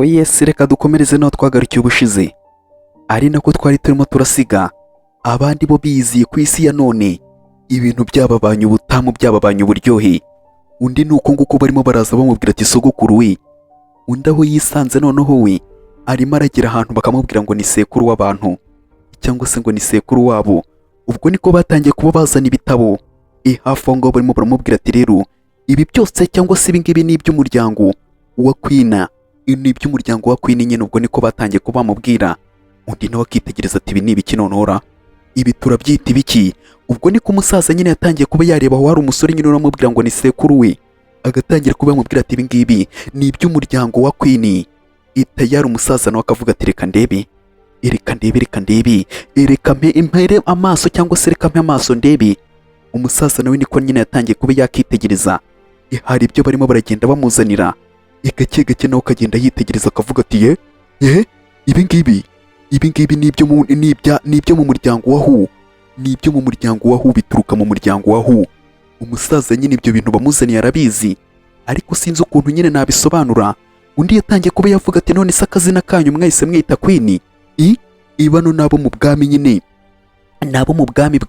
yesi reka dukomereze naho twagarukiye ubushize, ari nako twari turimo turasiga abandi bo biyiziye ku isi ya none ibintu byababanye ubutamu byababanye uburyohe. Undi nuko nguko barimo baraza bamubwira ati sogokuru we, undi aho yisanze noneho we arimo aragira ahantu bakamubwira ngo ni sekuru w'abantu cyangwa se ngo ni sekuru wabo. Ubwo niko batangiye kuba bazana ibitabo hafi aho ngaho barimo baramubwira ati rero ibi byose cyangwa se ibingibi ni iby'umuryango wa Queen, ni iby'umuryango wa Queen nyine. Ubwo niko batangiye kuba bamubwira, undi nawe akitegereza ati ibi ni ibiki nonora, ibi turabyita ibiki? Ubwo niko umusaza nyine yatangiye kuba yareba aho hari umusore nyine uramubwira ngo ni sekuru we, agatangira kuba yamubwira ati ibi ngibi ni iby'umuryango wa Queen. Itayari umusaza nawe akavuga ati reka ndebe, reka mpere amaso cyangwa se reka mpe amaso ndebe. Umusaza nawe niko nyine yatangiye kuba yakitegereza, hari ibyo barimo baragenda bamuzanira, gake gake nawe akagenda yitegereza akavuga ati ibi ngibi ni ibyo mu muryango wa Hu, ni ibyo mu muryango wa Hu, bituruka mu muryango wa Hu. Umusaza nyine ibyo bintu bamuzaniye arabizi, ariko sinzi ukuntu nyine nabisobanura. Undi yatangiye kuba yavuga ati none se akazina kanyu mwahise mwita Queen? Ibano nabo mu bwami nyine, nabo mu bwami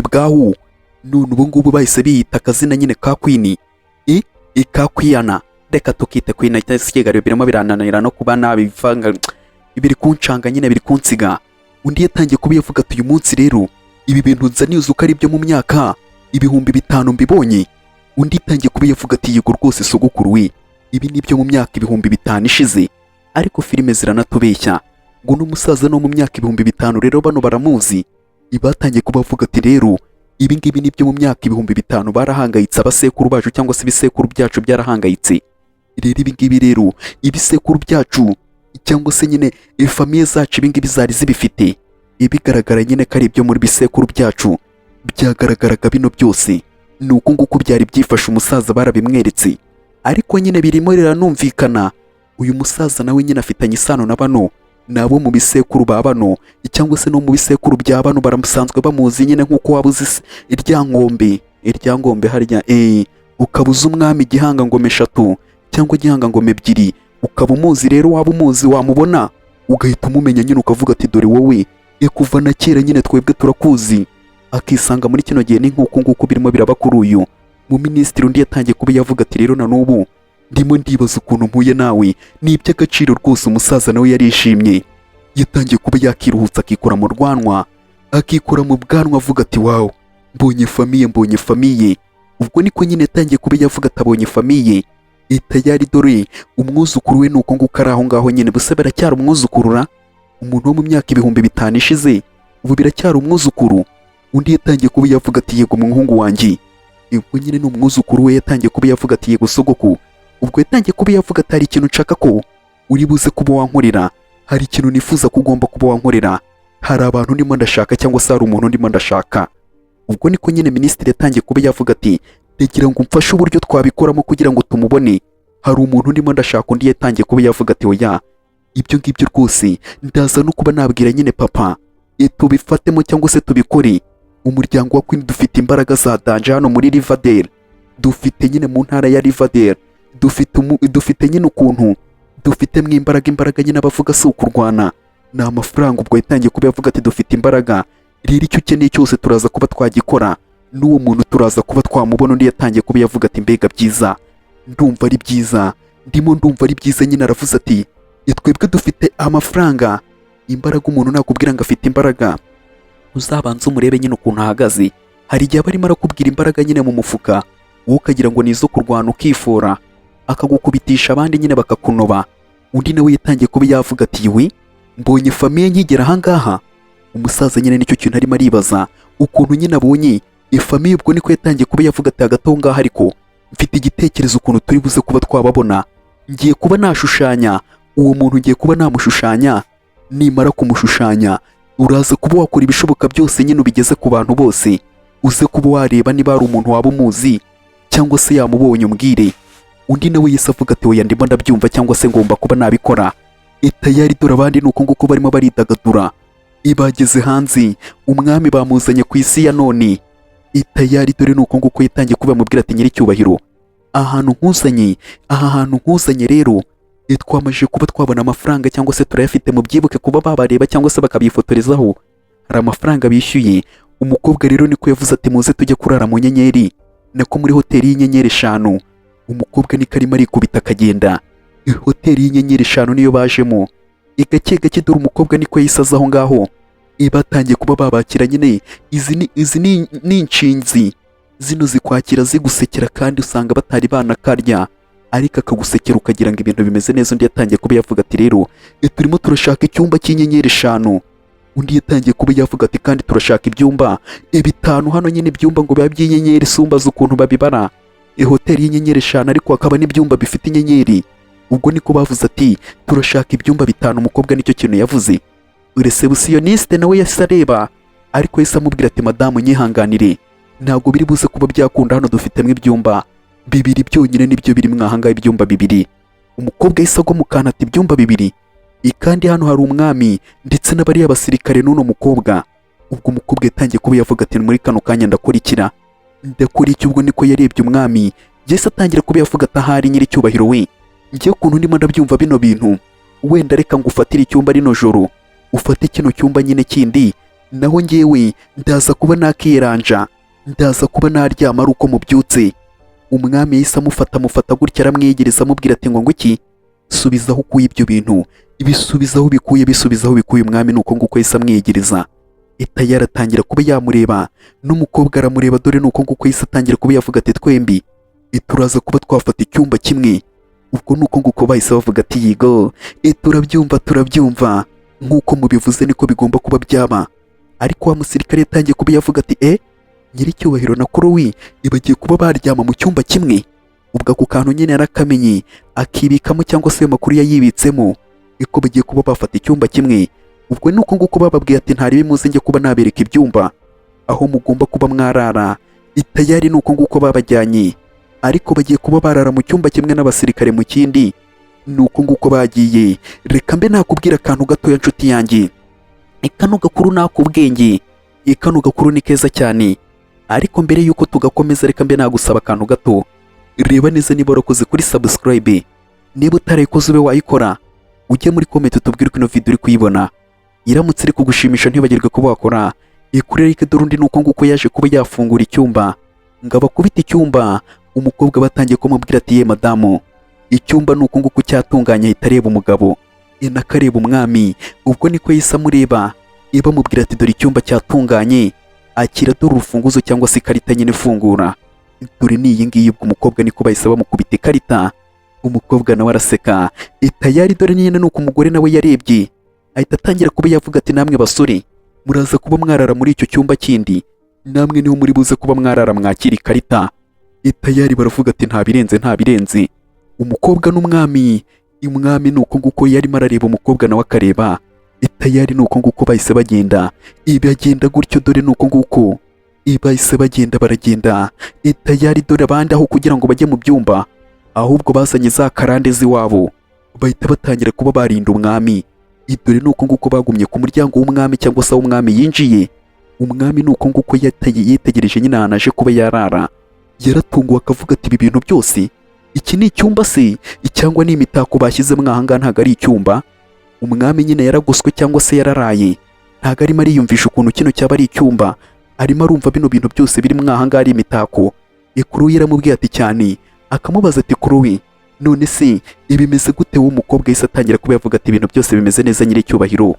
bwa Hu, none ubu ngubu bahise biyita akazina nyine ka Queen, ka Queen. Reka tukite Queen cyangwa birimo birananira no kuba nabivanga, biri kuncanga nyine, biri kunsiga. Undi yatangiye kuba yavuga ati uyu munsi rero ibi bintu nzaniye uzuka ari byo mu myaka 5,000 mbibonye. Undi yatangiye kuba yavuga ati yego rwose sogokuru we, ibi ni byo mu myaka 5,000 ishize. Ariko filime ziranatubeshya ngo n'umusaza no mu myaka 5,000 rero bano baramuzi. Ibatangiye kuba bavuga ati rero ibi ngibi ni byo mu myaka 5,000 barahangayitse, abasekuru bacu cyangwa se ibisekuru byacu byarahangayitse. Rero ibi ngibi rero ibisekuru byacu cyangwa se nyine famiye zacu ibi ngibi zari zibifite, ibigaragara nyine ko ari ibyo muri bisekuru byacu byagaragaraga. Bino byose ni uko nguko byari byifashe, umusaza barabimweretse, ariko nyine birimo riranumvikana. Uyu musaza nawe nyine afitanye isano na bano, nabo mu bisekuru ba bano cyangwa se no mu bisekuru bya bano baramusanzwe bamuzi nyine, nk'uko wabuze iryangombe harya ukabuza umwami Gihanga ngome 3 cyangwa Gihanga ngome 2, ukaba umuzi rero, waba umuzi wamubona ugahita umumenya nyine, ukavuga ati dore wowe kuva na kera nyine twebwe turakuzi. Akisanga muri kino gihe ni nk'uko nguko birimo biraba kuri uyu mu minisitiri. Undi yatangiye kuba yavuga ati rero na n'ubu ndimo ndibaza ukuntu mpuye nawe, ni iby'agaciro rwose. Umusaza nawe yarishimye, yatangiye kuba yakiruhutsa akikora mu rwanwa, akikora mu bwanwa, avuga ati wawu, mbonye famiye. Ubwo niko nyine yatangiye kuba yavuga ati abonye famiye. Itayari dore umwuzukuru we nuko nguko ari aho ngaho nyine. Buse biracyari umwuzukurura, umuntu wo mu myaka 5,000 ishize ubu biracyari umwuzukuru. Undi yatangiye kuba yavuga ati yego muhungu wanjye, ubwo nyine ni umwuzukuru we. Yatangiye kuba yavuga ati yego sogoko. Ubwo yatangiye kuba yavuga ati hari ikintu nshaka ko uri buze kuba wankorera, hari ikintu nifuza ko ugomba kuba wankorera, hari abantu ndimo ndashaka cyangwa se hari umuntu ndimo ndashaka. Ubwo niko nyine minisitiri yatangiye kuba yavuga ati ndagira ngo umfashe uburyo twabikoramo kugira ngo tumubone, hari umuntu ndimo ndashaka. Undi yatangiye kuba yavuga ati oya, ibyo ngibyo rwose ndaza no kuba nabwira nyine papa, tubifatemo cyangwa se tubikore. Umuryango wa Queen dufite imbaraga za danje hano muri Riverdale, dufite nyine mu ntara ya Riverdale, dufite nyine ukuntu dufitemo imbaraga nyine. Abavuga si ukurwana, ni amafaranga. Ubwo yatangiye kuba yavuga ati dufite imbaraga rero, icyo ukeneye cyose turaza kuba twagikora, n'uwo muntu turaza kuba twamubona. Undi yatangiye kuba yavuga ati mbega byiza, ndumva ari byiza, ndumva ari byiza nyine. Aravuze ati twebwe dufite amafaranga, imbaraga. Umuntu nakubwira ngo afite imbaraga, uzabanza umurebe nyine ukuntu ahagaze. Hari igihe aba arimo arakubwira imbaraga nyine mu mufuka, wowe ukagira ngo ni izo kurwana ukifora, akagukubitisha abandi nyine bakakunoba. Undi nawe yatangiye kuba yavuga ati we, mbonye famiye nkigera ahangaha. Umusaza nyine nicyo kintu arimo aribaza, ukuntu nyine abonye famiye. Ubwo niko yatangiye kuba yavuga ati hagati aho ngaho ariko mfite igitekerezo ukuntu turi buze kuba twababona. Ngiye kuba nashushanya uwo muntu, ngiye kuba namushushanya. Nimara kumushushanya uraza kuba wakora ibishoboka byose nyine ubigeze ku bantu bose, uze kuba wareba niba hari umuntu waba umuzi cyangwa se yamubonye umbwire. Undi nawe yise avuga ati oya, ndimo ndabyumva cyangwa se ngomba kuba nabikora. Itayari dore abandi nuko nguko barimo baridagadura, ibageze hanze. Umwami bamuzanye ku isi ya none. Itayari dore nuko nguko yatangiye kuba mubwira ati nyiri cyubahiro, aha hantu nkuzanye rero twamajije kuba twabona amafaranga cyangwa se turayafite mu byibuke kuba babareba cyangwa se bakabifotorezaho, hari amafaranga bishyuye. Umukobwa rero niko yavuze ati muze tujye kurara mu nyenyeri, nako muri hoteli y'inyenyeri 5. Umukobwa niko arimo arikubita akagenda. Hoteli y'inyenyeri 5 niyo bajemo. Gake gake dore umukobwa niko yisaza aho ngaho. Batangiye kuba babakira nyine. Izi ni inshinzi zino zikwakira zigusekera kandi usanga batari banakarya, ariko akagusekera ukagira ngo ibintu bimeze neza. Undi yatangiye kuba yavuga ati rero turimo turashaka icyumba cy'inyenyeri 5. Undi yatangiye kuba yavuga ati kandi turashaka ibyumba 5 hano nyine, ibyumba ngo biba by'inyenyeri sumbaza ukuntu babibara. Hoteli y'inyenyeri 5 ariko hakaba n'ibyumba bifite inyenyeri. Ubwo niko bavuze ati turashaka ibyumba 5. Umukobwa nicyo kintu yavuze. Receptioniste nawe yahise areba, ariko yahise amubwira ati madamu nyihanganire, ntabwo biri buze kuba byakunda, hano dufitemo ibyumba 2 byonyine nibyo biri mwahanga, ibyumba 2. Umukobwa yahise agwa mu kantu ati ibyumba 2? Kandi hano hari umwami ndetse n'abari abasirikare n'uno mukobwa. Ubwo umukobwa yatangiye kuba yavuga ati muri kano kanya ndakora iki? Ubwo niko yarebye umwami yahise atangira kuba yavuga ati ahari nyiri cyubahiro we, ngiye ukuntu ndimo ndabyumva bino bintu, wenda reka ngufatire icyumba rino joro, ufate kino cyumba nyine kindi, naho ngewe ndaza kuba nakiyeranja, ndaza kuba naryama ari uko mubyutse. Umwami yahise amufata gutya aramwegereza amubwira ati ngo iki? Subizaho ukuye ibyo bintu, bisubizaho bikuye. Umwami nuko nguko yahise amwegereza. Yaratangira kuba yamureba, n'umukobwa aramureba, dore nuko nguko yahise atangira kuba yavuga ati twembi turaza kuba twafata icyumba kimwe. Ubwo nuko nguko bahise bavuga ati yigo, turabyumva nk'uko mubivuze niko bigomba kuba byaba. Ariko wa musirikare yatangiye kuba yavuga ati nyiri cyubahiro na Kuruwi bagiye kuba baryama mu cyumba kimwe. Ubwo ako kantu nyine yarakamenye akibikamo, cyangwa se amakuru yayibitsemo, ko bagiye kuba bafata icyumba kimwe. Ubwo nuko nguko bababwiye ati ntari bimuze njye kuba nabereka ibyumba aho mugomba kuba mwarara. Tayari nuko nguko babajyanye, ariko bagiye kuba barara mu cyumba kimwe n'abasirikare mu kindi. Nuko nguko bagiye. Reka mbe nakubwira akantu gatoya nshuti yanjye, kano gakuru nakubwenge, kano gakuru ni keza cyane. Ariko mbere yuko tugakomeza, reka mbe nagusaba akantu gato. Reba neza niba warakoze kuri subscribe, niba utarayikoze ube wayikora, ujye muri comment utubwire ko ino video uri kuyibona. Iramutse iri kugushimisha ntibagirwe kuba wakora kuri like. Dore undi nuko nguko yaje kuba yafungura icyumba, ngaba kubita icyumba. Umukobwa batangiye kumubwira ati ye madamu, icyumba nuko nguko cyatunganye. Ahita areba umugabo nakareba umwami. Ubwo niko yahise amureba, bamubwira ati dore icyumba cyatunganye, akira dore urufunguzo cyangwa se ikarita nyine ifungura, dore ni iyi ngiyi. Ubwo umukobwa niko bahise bamukubita ikarita. Umukobwa nawe araseka. Tayari dore nyine nuko umugore nawe yarebye, ahita atangira kuba yavuga ati namwe basore muraza kuba mwarara muri icyo cyumba kindi, namwe niho muri buze kuba mwarara mwakira ikarita. Tayari baravuga ati nta birenze. Umukobwa n'umwami, umwami nuko nguko yarimo arareba, umukobwa nawe akareba. Tayari nuko nguko bahise bagenda. Bagenda gutyo, dore nuko nguko bahise baragenda. Tayari dore abandi aho kugira ngo bajye mu byumba, ahubwo bazanye za karande z'iwabo, bahita batangira kuba barinda umwami. Dore nuko nguko bagumye ku muryango w'umwami cyangwa se umwami yinjiye. Umwami nuko nguko yitegereje nyine ahantu aje kuba yarara. Yaratunguwe akavuga ati ibi bintu byose, iki ni icyumba se cyangwa ni imitako bashyizemo aha ngaha? Ntabwo ari icyumba. Umwami nyine yaragoswe cyangwa se yararaye, ntabwo arimo ariyumvisha ukuntu kino cyaba ari icyumba. Arimo arumva bino bintu byose biri aha ngaha ari imitako. Kuruwi yaramubwiye ati cyane, akamubaza ati Kuruwi none se bimeze gute? Wowe umukobwa yahise atangira kuba yavuga ati ibintu byose bimeze neza nyiri cyubahiro,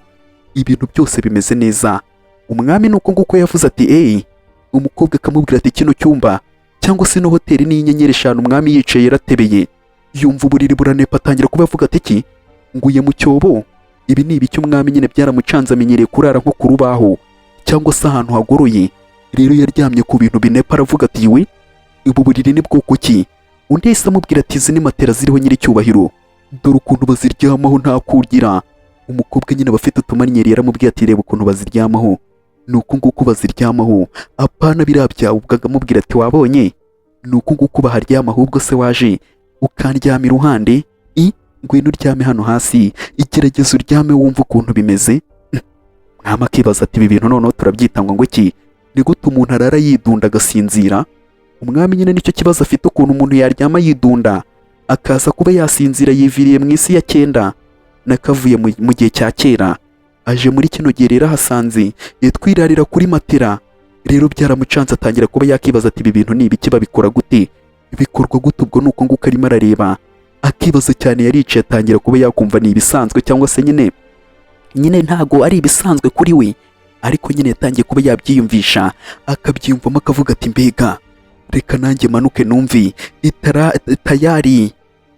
ibintu byose bimeze neza. Umwami nuko nguko yavuze ati umukobwa akamubwira ati kino cyumba cyangwa se no hoteli ni inyenyeri 5. Umwami yicaye yaratebeye, yumva uburiri buranepa, atangira kuba yavuga ati iki nguye mu cyobo? Ibi ni ibiki? Umwami nyine byaramucanze, amenyereye kurara nko ku rubaho cyangwa se ahantu hagoroye. Rero yaryamye ku bintu binepa, aravuga ati we ubu buriri ni bwoko ki? Undi yahise amubwira ati izi ni matera ziriho nyiri cyubahiro, dore ukuntu baziryamaho nta kurgira. Umukobwa nyine bafite utumanyeri yaramubwiye ati reba ukuntu baziryamaho, nuko nguko baziryamaho, apana biriya byawe. Ubwo akamubwira ati wabonye, nuko nguko baharyama, ahubwo se waje ukandyama iruhande? Ngwino uryame hano hasi, igerageza uryame wumva ukuntu bimeze. Mwama akibaza ati ibi bintu noneho turabyita ngo iki? Ni gute umuntu arara yidunda agasinzira? Umwami nyine nicyo kibazo afite, ukuntu umuntu yaryama yidunda akaza kuba yasinzira yiviriye mu isi ya cyenda, nakavuye mu gihe cya kera, aje muri kino gihe rero ahasanze twirarira kuri matera. Rero byaramucanze atangira kuba yakibaza ati ibi bintu ni ibiki, babikora gute, bikorwa gute? Ubwo nuko nguko arimo arareba akibaza cyane, yaricaye atangira kuba yakumva ni ibisanzwe cyangwa se nyine ntago ari ibisanzwe kuri we, ariko nyine yatangiye kuba yabyiyumvisha, akabyiyumvamo akavuga ati mbega reka nanjye manuke numvi tayari.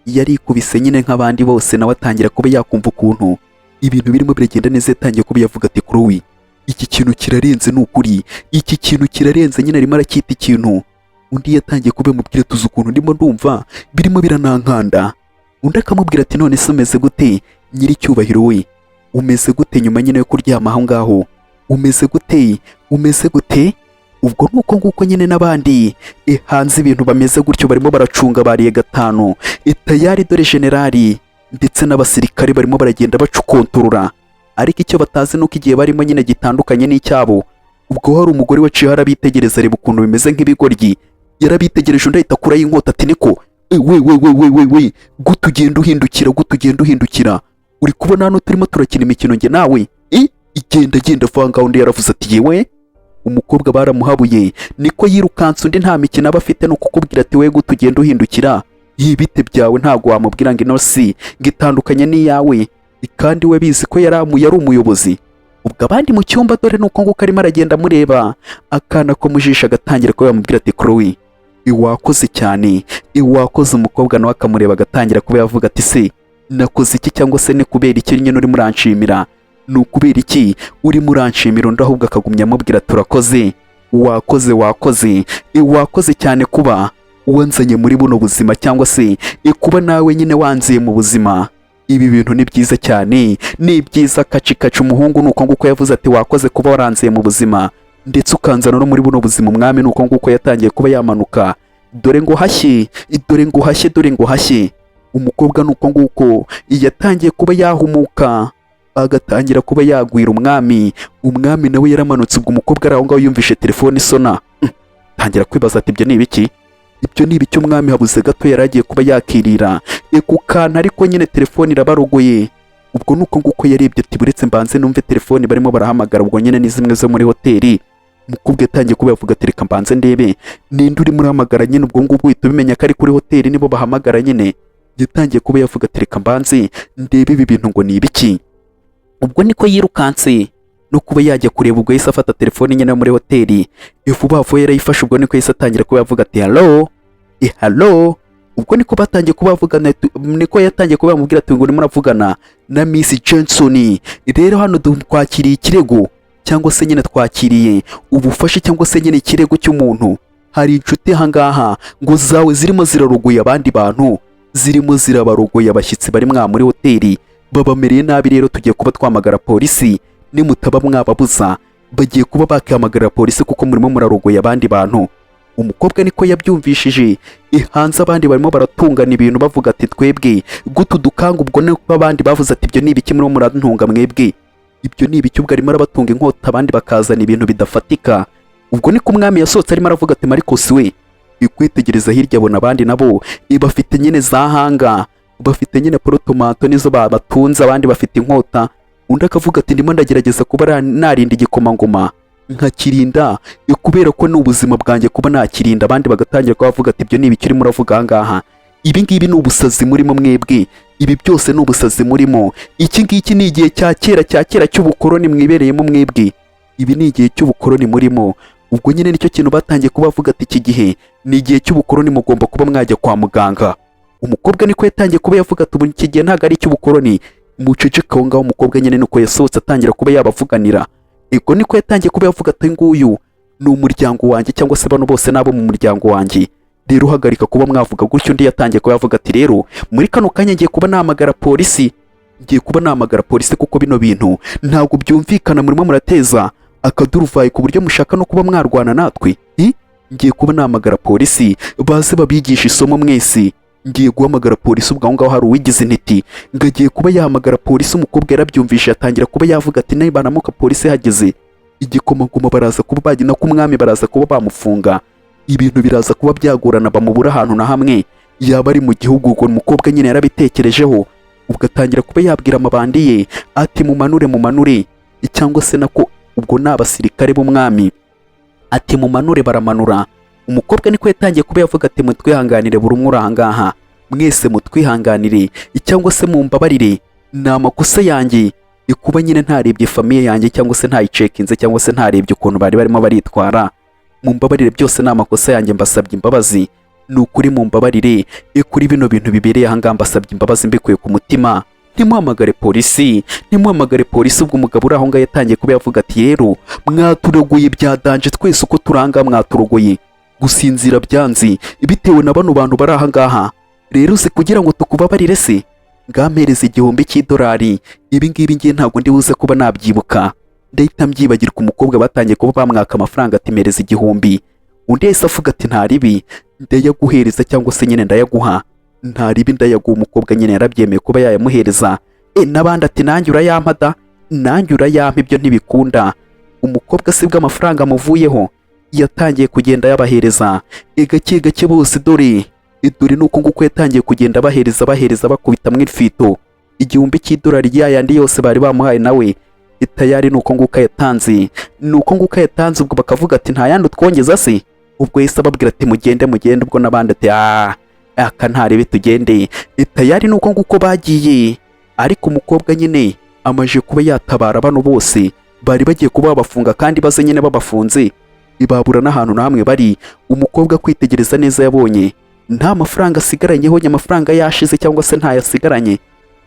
Yarikubise nyine nk'abandi bose, nawe atangira kuba yakumva ukuntu ibintu birimo biragenda neza. Yatangiye kuba yavuga ati Chloe, iki kintu kirarenze, ni ukuri iki kintu kirarenze. Nyine arimo aracyita ikintu. Undi yatangiye kuba yamubwira tuzi ukuntu ndimo ndumva birimo biranankanda. Undi akamubwira ati none se umeze gute nyiricyubahiro we, umeze gute nyuma nyine yo kuryama aho ngaho, umeze gute? Ubwo nuko nguko nyine n'abandi hanze ibintu bameze gutyo, barimo baracunga bariye gatanu tayari, dore generali ndetse n'abasirikare barimo baragenda bacukontorora. Ariko icyo batazi nuko igihe barimo nyine gitandukanye n'icyabo. Ubwo hari umugore waciye arabitegereza, areba ukuntu bimeze nk'ibigoryi, yarabitegereje undi ahita akuraho inkota ati niko we gute ugenda uhindukira, uri kubona hano turimo turakina imikino njye nawe, igenda vanga. Undi yaravuze ati yewe, umukobwa baramuhabuye, niko yirukanse. Undi nta mikino aba afite, no kukubwira ati we gute ugenda uhindukira, ibite byawe ntago wamubwira ngo ino si ngitandukanye n'iyawe, kandi we bizi ko yari umuyobozi. Ubwo abandi mu cyumba dore nuko nguko arimo aragenda amureba, akana ko mujisha agatangira kuba yamubwira ati Chloe, iwakoze cyane, iwakoze. Umukobwa nawe akamureba agatangira kuba yavuga ati se nakoze iki, cyangwa se ni kubera iki nyine urimo uranshimira, ni ukubera iki urimo uranshimira? Undi ahubwo akagumya amubwira turakoze, wakoze cyane kuba wanzanye muri buno buzima, cyangwa se kuba nawe nyine wanziye mu buzima. Ibi bintu ni byiza cyane, ni byiza kaci. Umuhungu nuko nguko yavuze ati wakoze kuba waranziye mu buzima, ndetse ukanzana no muri buno buzima. Umwami nuko nguko yatangiye kuba yamanuka, dore ngo hashye. Umukobwa nuko nguko yatangiye kuba yahumuka, agatangira kuba yagwira umwami. Umwami nawe yaramanutse. Ubwo umukobwa ari aho ngaho yumvishe telefone isona, tangira kwibaza ati ibyo ni ibiki? Umwami habuze gato yari agiye kuba yakirira ku kantu, ariko nyine telefone irabarogoye. Ubwo nuko nguko yarebye ati buretse mbanze numve telefone barimo barahamagara. Ubwo nyine ni zimwe zo muri hoteli. Umukobwa yatangiye kuba yavuga ati reka mbanze ndebe ninde urimo urahamagara. Nyine ubwo ngubwo uhita ubimenya ko ari kuri hoteli nibo bahamagara. Nyine yatangiye kuba yavuga ati reka mbanze ndebe ibi bintu ngo ni ibiki. Ubwo niko yirukanse no kuba yajya kureba. Ubwo yahise afata telefone nyine muri hoteli, vuba vuba yarayifashe. Ubwo niko yahise atangira kuba yavuga ati hello. Ubwo niko batangiye kuba bavugana, niko yatangiye kuba yamubwira ati ngo urimo uravugana na Miss Johnson. Rero hano twakiriye ikirego, cyangwa se nyine twakiriye ubufasha, cyangwa se nyine ikirego cy'umuntu. Hari inshuti aha ngaha ngo zawe zirimo zirarogoye abandi bantu, zirimo zirabarogoye abashyitsi bari muri hoteli, babamereye nabi. Rero tugiye kuba twamagara polisi, nimutaba mwababuza bagiye kuba bakihamagara polisi kuko murimo murarogoye abandi bantu. Umukobwa niko yabyumvishije, hanze abandi barimo baratungana ibintu bavuga ati twebwe gutu dukanga. Ubwo niko abandi bavuze ati ibyo ni ibiki murimo murantunga mwebwe, ibyo ni ibiki? Ubwo arimo arabatunga inkota, abandi bakazana ibintu bidafatika. Ubwo niko umwami yasohotse arimo aravuga ati Marcos we, kwitegereza hirya abona abandi nabo bafite nyine za hanga, bafite nyine porotomato nizo babatunze, abandi bafite inkota. Undi akavuga ati ndimo ndagerageza kuba narinda igikomangoma nkakirinda, kubera ko ni ubuzima bwanjye kuba nakirinda. Abandi bagatangira kuba bavuga ati ibyo ni ibiki urimo uravuga aha ngaha, ibi ngibi ni ubusazi murimo mwebwe, ibi byose ni ubusazi murimo. Iki ngiki ni igihe cya kera cy'ubukoroni mwibereyemo mwebwe, ibi ni igihe cy'ubukoroni murimo. Ubwo nyine nicyo kintu batangiye kuba bavuga ati iki gihe ni igihe cy'ubukoroni, mugomba kuba mwajya kwa muganga. Umukobwa niko yatangiye kuba yavuga ati iki gihe ntabwo ari icy'ubukoroni, muceceka aho ngaho. Umukobwa nyine nuko yasohotse atangira kuba yabavuganira. Ego niko yatangiye kuba yavuga ati nguyu ni umuryango wanjye, cyangwa se bano bose nabo mu muryango wanjye. Rero uhagarika kuba mwavuga gutyo. Undi yatangiye kuba yavuga ati rero muri kano kanya ngiye kuba namagara polisi, kuko bino bintu ntabwo byumvikana, murimo murateza akaduruvayi ku buryo mushaka no kuba mwarwana natwe. Ngiye kuba namagara polisi baze babigisha isomo mwese. Ngiye guhamagara polisi. Ubwo aho ngaho hari uwigize intiti ngo agiye kuba yahamagara polisi. Umukobwa yarabyumvishe atangira kuba yavuga ati nayo banamuka polisi hageze igikomangoma baraza kuba bagina ku mwami, baraza kuba bamufunga, ibintu biraza kuba byagorana, bamubura ahantu na hamwe yaba ari mu gihugu. Ubwo umukobwa nyine yarabitekerejeho, ubwo atangira kuba yabwira amabandi ye ati mumanure mumanure, cyangwa se nako ubwo ni abasirikare b'umwami, ati mumanure. Baramanura. Umukobwa niko yatangiye kuba yavuga ati mutwihanganire buri umwe uri aha ngaha, mwese mutwihanganire cyangwa se mumbabarire, ni amakosa yanjye kuba nyine ntarebye famiye yanjye cyangwa se ntayicekinze cyangwa se ntarebye ukuntu bari barimo baritwara. Mumbabarire, byose ni amakosa yanjye, mbasabye imbabazi. Ni ukuri mumbabarire kuri bino bintu bibereye aha ngaha, mbasabye imbabazi mbikuye ku mutima. Ntimuhamagare polisi, ntimuhamagare polisi. Ubwo umugabo uri aho ngaho yatangiye kuba yavuga ati rero mwaturogoye byadanje, twese uko turanga mwaturogoye, gusinzira byanze bitewe na bano bantu bari aha ngaha. Rero uzi kugira ngo tukubabarire se, ngampereza $1000. Ibi ngibi ngiye ntabwo ndi buze kuba nabyibuka, ndahita mbyibagirwa. Umukobwa batangiye kuba bamwaka amafaranga ati mpereza 1000. Undi yahise avuga ati nta ribi, ndayaguhereza cyangwa se nyine ndayaguha, nta ribi ndayaguha. Umukobwa nyine yarabyemeye kuba yayamuhereza. N'abandi ati nanjye urayampa da, nanjye urayampa, ibyo ntibikunda. Umukobwa sibwo amafaranga amuvuyeho yatangiye kugenda yabahereza gake gake bose. Dore nuko nguko yatangiye kugenda bahereza bakubita mw'ifito $1000 yayandi yose bari bamuhaye nawe tayari. Nuko nguko yatanze, ubwo bakavuga ati nta yandi twongeza se. Ubwo yese ababwira ati mugende. Ubwo nabandi ati aka ntarebe tugende tayari. Nuko nguko bagiye, ariko umukobwa nyine amaje kuba yatabara bano bose bari bagiye kuba babafunga, kandi baze nyine babafunze ibabura n'ahantu na hamwe bari. Umukobwa kwitegereza neza yabonye nta mafaranga asigaranyeho, amafaranga yashize cyangwa se ntayasigaranye.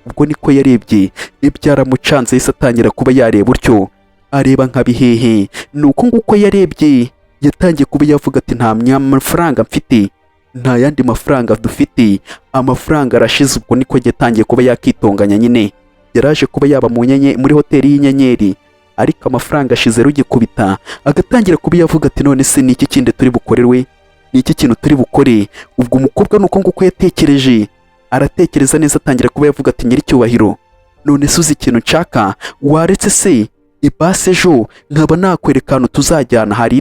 Ubwo niko yarebye ibyaramucanze, yise atangira kuba yareba utyo, areba nka bihehe. Nuko nguko yarebye yatangiye kuba yavuga ati nta mafaranga mfite, nta yandi mafaranga dufite, amafaranga arashize. Ubwo niko yatangiye kuba yakitonganya nyine. Yaraje kuba yaba muri hoteli y'inyenyeri, ariko amafaranga ashize rugikubita. Agatangira kuba yavuga ati none se niki kindi turi bukorerwe, niki kintu turi bukore. Ubwo umukobwa nuko nguko yatekereje, aratekereza neza, atangira kuba yavuga ati nyiricyubahiro, none se uzi ikintu nshaka, waretse se ibase ejo nkaba nakwereka ahantu tuzajyana, hari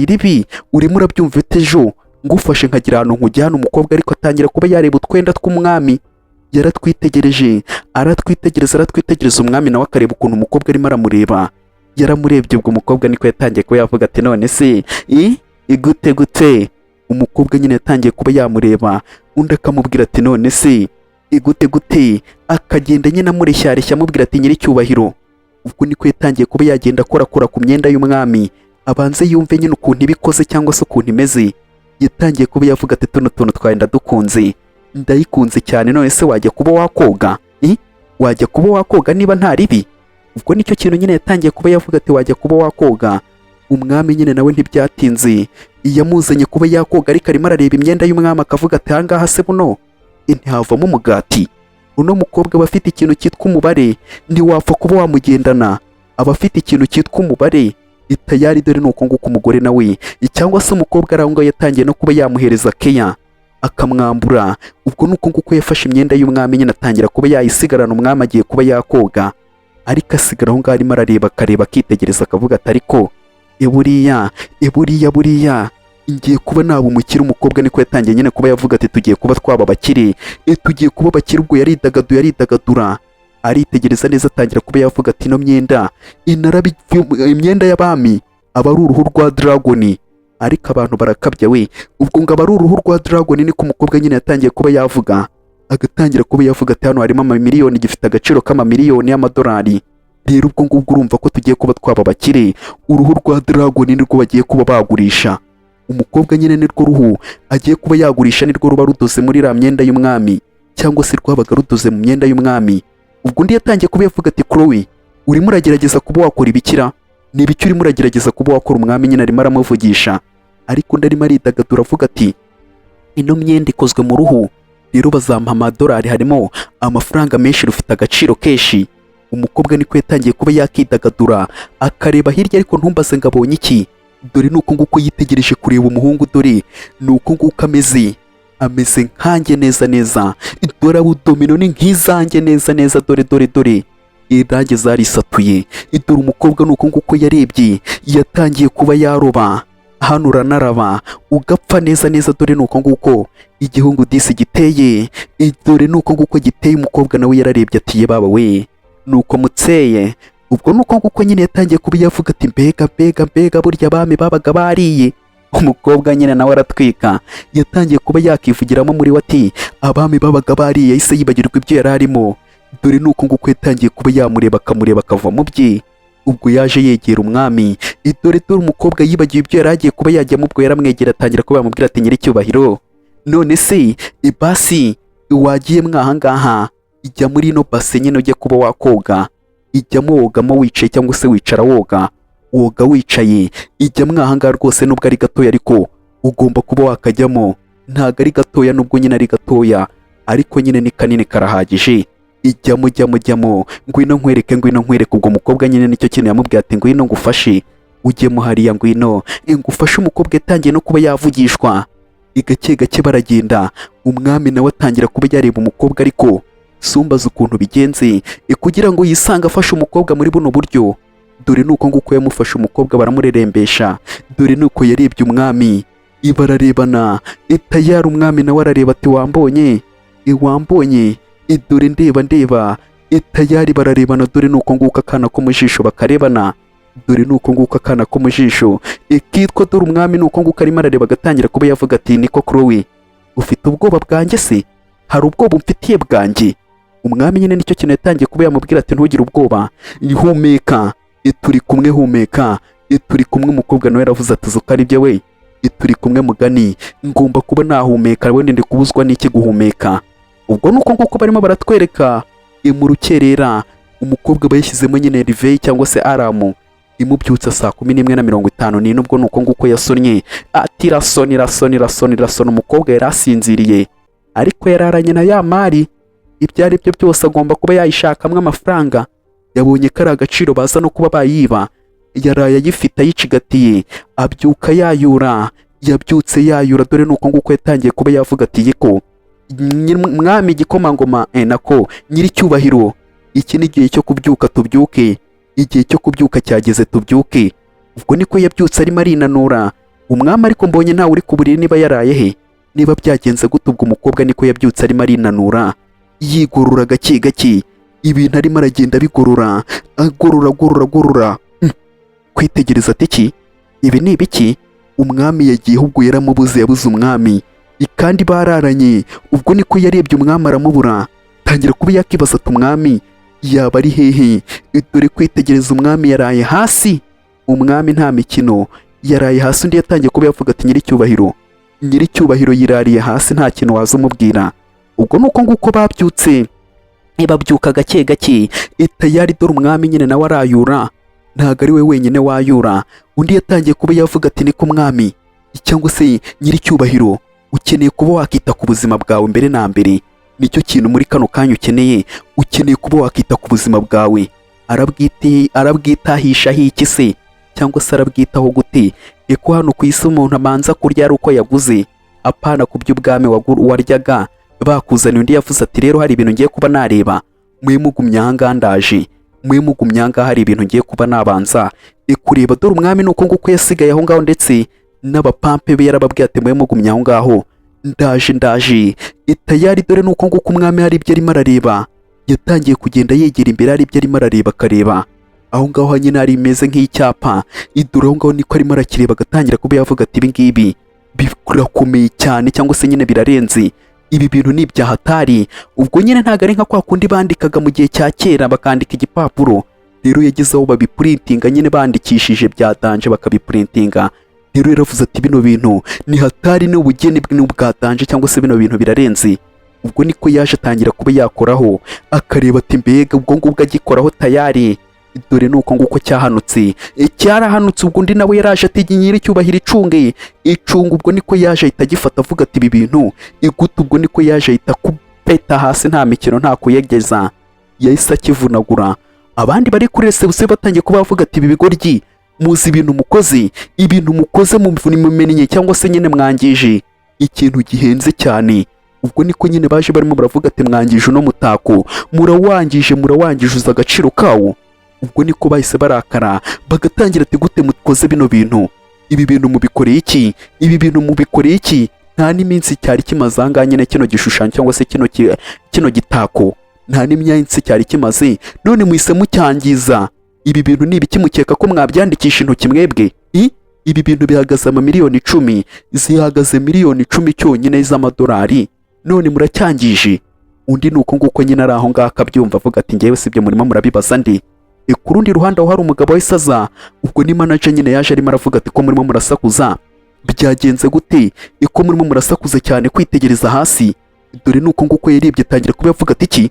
ribi urimo urabyumva ute ejo ngufashe nkagira ahantu nkujyana. Umukobwa ariko atangira kuba yareba utwenda tw'umwami, yaratwitegereje, aratwitegereza. Umwami nawe akareba ukuntu umukobwa arimo aramureba, yaramurebye. Ubwo umukobwa niko yatangiye kuba yavuga ati none se gute. Umukobwa nyine yatangiye kuba yamureba, undi akamubwira ati none se gute. Akagenda nyine amureshyareshya amubwira ati nyiricyubahiro. Ubwo niko yatangiye kuba yagenda akora ku myenda y'umwami, abanze yumve nyine ukuntu ibikoze cyangwa se ukuntu imeze. Yatangiye kuba yavuga ati tuno tuntu twenda dukunze, ndayikunze cyane. None se wajya kuba wakoga, wajya kuba wakoga niba nta ribi. Ubwo nicyo kintu nyine yatangiye kuba yavuga ati wajya kuba wakoga. Umwami nyine nawe ntibyatinze, yamuzanye kuba yakoga, ariko arimo arareba imyenda y'umwami akavuga ati aha ngaha se buno ntihavamo umugati. Uno mukobwa aba afite ikintu cyitwa umubare, ntiwapfa kuba wamugendana, aba afite ikintu cyitwa umubare tayari. Dore nuko nguko umugore nawe cyangwa se umukobwa ari aho ngaho yatangiye no kuba yamuhereza keya, akamwambura. Ubwo nuko nguko yafashe imyenda y'umwami nyine atangira kuba yayisigarana. Umwami agiye kuba yakoga, ariko asigara aho ngaho arimo akareba akitegereza, akavuga ati ariko buriya ngiye kuba naba umukire. Umukobwa niko yatangiye nyine kuba yavuga ati tugiye kuba twaba abakire, tugiye kuba abakire. Ubwo yaridagadura, aritegereza neza, atangira kuba yavuga ati ino myenda imyenda y'abami aba ari uruhu rwa dragoni, ariko abantu barakabya we. Ubwo ngo aba ari uruhu rwa dragoni, niko umukobwa nyine yatangiye kuba yavuga. Agatangira kuba yavuga ati hano harimo amamiliyoni, gifite agaciro k'amamiliyoni y'amadolari. Rero ubwo ngubwo urumva ko tugiye kuba twaba abakire. Uruhu rwa dragoni nirwo bagiye kuba bagurisha. Umukobwa nyine nirwo ruhu agiye kuba yagurisha, nirwo ruba rudoze muri iriya myenda y'umwami, cyangwa se rwabaga rudoze mu myenda y'umwami. Ubwo undi yatangiye kuba yavuga ati Chloe, urimo uragerageza kuba wakora ibikira, ni ibiki urimo uragerageza kuba wakora? Umwami nyine arimo aramuvugisha, ariko undi arimo aridagadura avuga ati ino myenda ikozwe mu ruhu, rero bazampa amadolari, harimo amafaranga menshi, rufite agaciro kenshi. Umukobwa niko yatangiye kuba yakidagadura, akareba hirya, ariko ntumbaze ngo abonye iki. Dore nuko nguko yitegereje kureba umuhungu, dore nuko nguko ameze nkanjye neza. Dore abudomino ni nk'izanjye neza. Dore irange zarisatuye. Dore umukobwa nuko nguko yarebye, yatangiye kuba yaroba, hano uranaraba ugapfa neza neza. Dore nuko nguko igihungu disi giteye, dore nuko nguko giteye. Umukobwa nawe yararebye ati ye baba we, nuko mutseye. Ubwo nuko nguko nyine yatangiye kuba yavuga ati mbega burya abami babaga bariye. Umukobwa nyine nawe aratwika, yatangiye kuba yakivugiramo muri we ati abami babaga bariye. Yahise yibagirwa ibyo yari arimo. Dore nuko nguko yatangiye kuba yamureba, akamureba akava mu bye. Ubwo yaje yegera umwami, dore umukobwa yibagiwe ibyo yari agiye kuba yajyamo. Ubwo yaramwegera atangira kuba yamubwira ati nyiricyubahiro, none se basi wagiye mwahangaha, ijya muri ino base nyine ujye kuba wakoga, ijyamo wogamo wicaye cyangwa se wicara woga wicaye. Ijya mwahangaha rwose nubwo ari gatoya ariko ugomba kuba wakajyamo. Ntago ari gatoya nubwo nyine ari gatoya, ariko nyine ni kanini karahagije. Ijyamo ngwino nkwereke. Ubwo mukobwa nyine nicyo kintu yamubwiye ati ngwino ngufashe, ujyemo hariya ngwino ngufashe. Umukobwa yatangiye no kuba yavugishwa, gake gake baragenda. Umwami nawe atangira kuba yareba umukobwa, ariko sumbaza ukuntu bigenze kugira ngo yisange afashe umukobwa muri buno buryo. Dore nuko nguko yamufashe umukobwa baramurerembesha. Dore nuko yarebye umwami, bararebana. Tayari umwami nawe arareba ati wambonye. Dore ndeba. Tayari bararebana. Dore nuko nguko akana ko mu jisho bakarebana. Dore nuko nguko akana ko mu jisho kitwa. Dore umwami nuko nguko arimo arareba, agatangira kuba yavuga ati niko Chloe, ufite ubwoba bwanjye se? Hari ubwoba umfitiye bwanjye? Umwami nyine nicyo kintu yatangiye kuba yamubwira ati ntugire ubwoba, humeka, turi kumwe, humeka, turi kumwe. Umukobwa nawe yaravuze ati zuka ari byo we, turi kumwe mugani, ngomba kuba nahumeka, wenda ndi kubuzwa n'iki guhumeka. Ubwo nuko nguko barimo baratwereka mu rukerera. Umukobwa bayishyizemo nyine riveyi cyangwa se aramu imubyutsa saa 11:50. Ubwo nuko nguko yasonnye ati rasoni. Umukobwa yari asinziriye, ariko yararanye na ya mari. Ibyo ari byo byose agomba kuba yayishakamwe amafaranga. Yabonye ko ari agaciro baza no kuba bayiba. Yaraye ayifite ayicigatiye, abyuka yayura. Yabyutse yayura. Dore nuko nguko yatangiye kuba yavuga ati yeko mwami gikomangoma, nako nyiricyubahiro, iki ni igihe cyo kubyuka, tubyuke. Igihe cyo kubyuka cyageze, tubyuke. Ubwo niko yabyutse arimo arinanura. Umwami ariko mbonye ntawe uri ku buriri, niba yaraye he, niba byagenze gute. Ubwo umukobwa niko yabyutse arimo arinanura, yigorora gake gake. Ibintu arimo aragenda bigorora, agorora. Kwitegereza ati iki, ibi ni ibiki? Umwami yagiye, ubwo yaramubuze, yabuze umwami kandi bararanye. Ubwo niko yarebye umwami aramubura, tangira kuba yakibaza ati umwami yaba ari hehe? Dore kwitegereza umwami yaraye hasi. Umwami nta mikino, yaraye hasi. Undi yatangiye kuba yavuga ati nyiricyubahiro yirariye hasi, nta kintu waza umubwira. Ubwo nuko nguko babyutse, babyuka gake gake. Tayari dore umwami nyine nawe arayura. Ntago ari we wenyine wayura. Undi yatangiye kuba yavuga ati niko mwami cyangwa se nyiricyubahiro, ukeneye kuba wakita ku buzima bwawe mbere na mbere. Nicyo kintu muri kano kanya ukeneye kuba wakita ku buzima bwawe. Arabwitahishaho iki se, cyangwa se arabwitaho gute? Eko hano ku isi umuntu amanza kurya ari uko yaguze, apana ku by'ubwami waryaga bakuzaniye. Undi yavuze ati rero hari ibintu ngiye kuba nareba, mwe mugumya ahangaha ndaje, hari ibintu ngiye kuba nabanza kureba. Dore umwami nuko nguko yasigaye aho ngaho, ndetse n'abapampe be yarababwiye ati mwe mugumya aho ngaho, ndaje. Tayari dore nuko nguko umwami hari ibyo arimo arareba. Yatangiye kugenda yegera imbere, hari ibyo arimo arareba, akareba aho ngaho nyine hari imeze nk'icyapa. Dore aho ngaho niko arimo arakireba, agatangira kuba yavuga ati ibi ngibi birakomeye cyane, cyangwa se nyine birarenze. Ibi bintu ni ibya hatari. Ubwo nyine ntago ari nka kwa kundi bandikaga mu gihe cya kera, bakandika igipapuro. Rero yagezeho babiprintinga nyine bandikishije byatanje, bakabiprintinga. Rero yaravuze ati bino bintu ni hatari, ni ubugeni bw'ubwatanje, cyangwa se bino bintu birarenze. Ubwo niko yaje atangira kuba yakoraho, akareba ati mbega. Ubwo ngubwo agikoraho tayari, dore nuko nguko cyahanutse, cyarahanutse. Ubwo undi nawe yaraje ati nyiricyubahiro icunge. Ubwo niko yaje ahita agifata avuga ati ibi bintu igute. Ubwo niko yaje ahita kupeta hasi, nta mikino, nta kuyegeza, yahise akivunagura. Abandi bari kuri resebusiyo batangiye kuba bavuga ati ibi bigoryi, muzi ibintu mukoze mumennye, cyangwa se nyine mwangije ikintu gihenze cyane. Ubwo niko nyine baje barimo baravuga ati mwangije uno mutako, murawangije uza agaciro kawo. Ubwo niko bahise barakara, bagatangira ati gute mukoze bino bintu, ibi bintu mubikoreye iki, ibi bintu mubikoreye iki? Nta n'iminsi cyari kimaze ahangaha nyine kino gishushanyo cyangwa se kino gitako, nta n'imyansi cyari kimaze, none muhise mucyangiza. Ibi bintu ni ibiki? Mukeka ko mwabyandikisha intoki mwebwe? Ibi bintu bihagaze miliyoni 10, zihagaze miliyoni 10 cyonyine z'amadolari, none muracyangije. Undi nuko nguko nyine ari aho ngaho akabyumva avuga ati ngewe sibyo murimo murabibaza ndi. Ku rundi ruhande aho hari umugabo w'isaza, ubwo ni manager nyine yaje arimo aravuga ati ko murimo murasakuza, byagenze gute? Ko murimo murasakuza cyane kwitegereza hasi? Dore nuko nguko yarebye atangira kuba yavuga ati iki,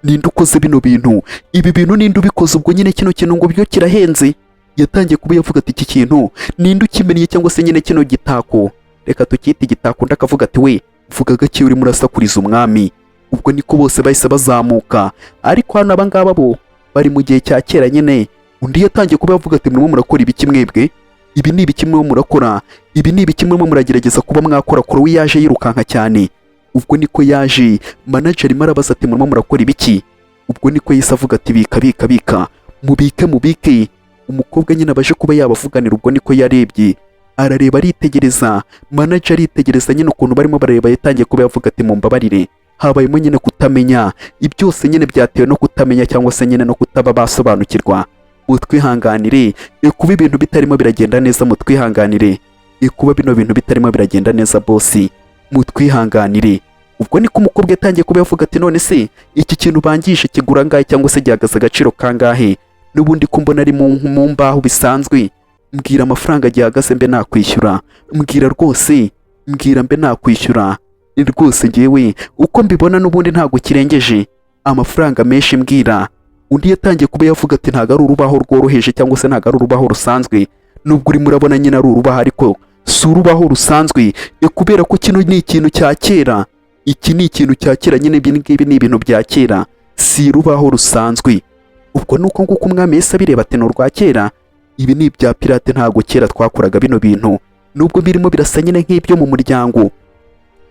ninde ukoze bino bintu? Ibi bintu ninde ubikoze? Ubwo nyine kino kintu ngo byo kirahenze. Yatangiye kuba yavuga ati iki kintu ninde ukimennye cyangwa se nyine kino gitako, reka tukite igitako. Ndakavuga ati we vuga gake urimo urasakuriza umwami. Ubwo niko bose bahise bazamuka, ariko hano abangaba bo bari mu gihe cya kera nyine. Undi yatangiye kuba yavuga ati murimo murakora ibiki mwebwe? Ibi ni ibiki murimo murakora? Ibi ni ibiki murimo muragerageza kuba mwakora? Kora we yaje yirukanka cyane. Ubwo niko yaje manager arimo arabaza ati murimo murakora ibiki? Ubwo niko yise avuga ati bika mubike. Umukobwa nyine abaje kuba yabavuganira, ubwo niko yarebye arareba aritegereza, manager aritegereza nyine ukuntu barimo bareba. Yatangiye kuba yavuga ati mumbabarire, habayemo nyine kutamenya, ibyose nyine byatewe no kutamenya cyangwa se nyine no kutaba basobanukirwa. Mutwihanganire kuba ibintu bitarimo biragenda neza, mutwihanganire kuba bino bintu bitarimo biragenda neza bosi, mutwihanganire. Ubwo niko umukobwa yatangiye kuba yavuga ati none se iki kintu bangishe kigura ngahe cyangwa se gihagaze agaciro kangahe? N'ubundi ko mbona ari mu mbaho bisanzwe. Mbwira amafaranga gihagaze mbe nakwishyura, mbwira rwose, mbwira mbe nakwishyura rwose. Ngewe uko mbibona n'ubundi ntago kirengeje amafaranga menshi, mbwira. Undi yatangiye kuba yavuga ati ntago ari urubaho rworoheje cyangwa se ntago ari urubaho rusanzwe, nubwo urimo urabona nyine ari urubaho ariko si urubaho rusanzwe, kubera ko kino ni ikintu cya kera. Iki ni ikintu cya kera nyine, ibi ngibi ni ibintu bya kera, si urubaho rusanzwe. Ubwo nuko nguko umwami yese abireba ati n'urwa kera, ibi ni ibya pirate, ntago kera twakoraga bino bintu, nubwo birimo birasa nyine nk'ibyo mu muryango,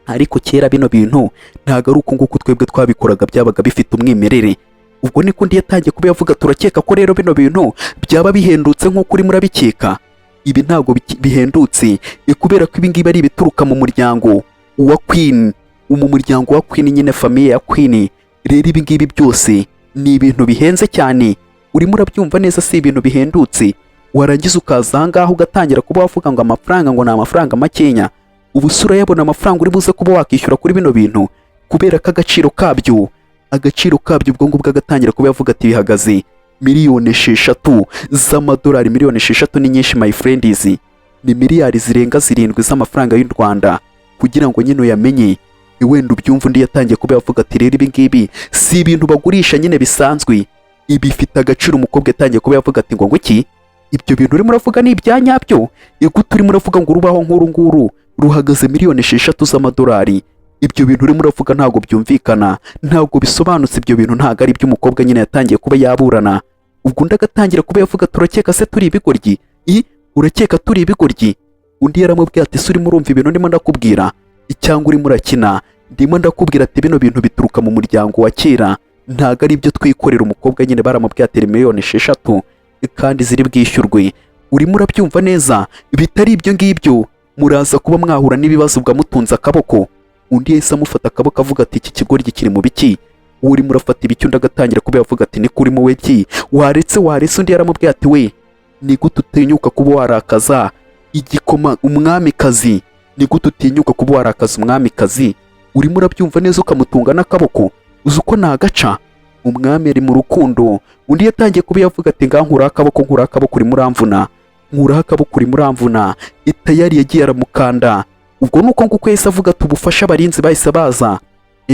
ariko kera bino bintu ntago ari uko nguko twebwe twabikoraga, byabaga bifite umwimerere. Ubwo niko undi yatangiye kuba yavuga turakeka ko rero bino bintu byaba bihendutse nk'uko urimo urabikeka. Ibi ntago bihendutse, kubera ko ibi ngibi ari ibituruka mu muryango wa Queen, mu muryango wa Queen nyine, famiye ya Queen. Rero ibi ngibi byose ni ibintu bihenze cyane, urimo urabyumva neza, si ibintu bihendutse. Warangiza ukaza aha ngaha ugatangira kuba wavuga ngo amafaranga ngo ni amafaranga makenya. Ubu sura yabona amafaranga uri buze kuba wakishyura kuri bino bintu, kubera ko agaciro kabyo ubwo ngubwo agatangira kuba yavuga ati bihagaze miliyoni 6 z'amadolari. Miliyoni 6 ni nyinshi my friends, ni miliyari zirenga 7 z'amafaranga y'u Rwanda. Kugira ngo nyine uyamenye wenda ubyumva, undi yatangiye kuba yavuga ati rero ibi ngibi si ibintu bagurisha nyine bisanzwe, ibi bifite agaciro. Umukobwa yatangiye kuba yavuga ati ngo iki, ibyo bintu urimo uravuga ni ibya nyabyo? Yego turimo uravuga ngo urubaho nk'uru nguru ruhagaze miliyoni 6 z'amadolari. Ibyo bintu urimo uravuga ntabwo byumvikana, ntabwo bisobanutse, ibyo bintu ntabwo ari iby'umukobwa nyine yatangiye kuba yaburana. Ubwo undi agatangira kuba yavuga turakeka se turi ibigoryi? Urakeka turi ibigoryi? Undi yaramubwiye ati se urimo urumva ibintu ndimo ndakubwira cyangwa urimo urakina? Ndimo ndakubwira ati bino bintu bituruka mu muryango wa kera, ntabwo ari ibyo twikorera. Umukobwa nyine baramubwiye ati miliyoni 6 kandi ziri bwishyurwe. Urimo urabyumva neza, bitari ibyo ngibyo muraza kuba mwahura n'ibibazo bwamutunze akaboko. Undi yahise amufata akaboko avuga ati iki kigoryi kiri mu biki? Urimo urafata ibiki? Undi agatangira kuba yavuga ati ni kuri mu we ki waretse. Undi yaramubwiye ati we ni gute utinyuka kuba warakaza igikoma umwamikazi? Ni gute utinyuka kuba warakaza umwamikazi? Urimo urabyumva neza ukamutunga n'akaboko? Uzi uko nagaca? Umwami ari mu rukundo. Undi yatangiye kuba yavuga ati ngankura akaboko urimo uramvuna, nkuraho akaboko urimo uramvuna. Tayari yagiye aramukanda. Ubwo nuko nguko yahise avuga ati ubufasha abarinzi bahise baza.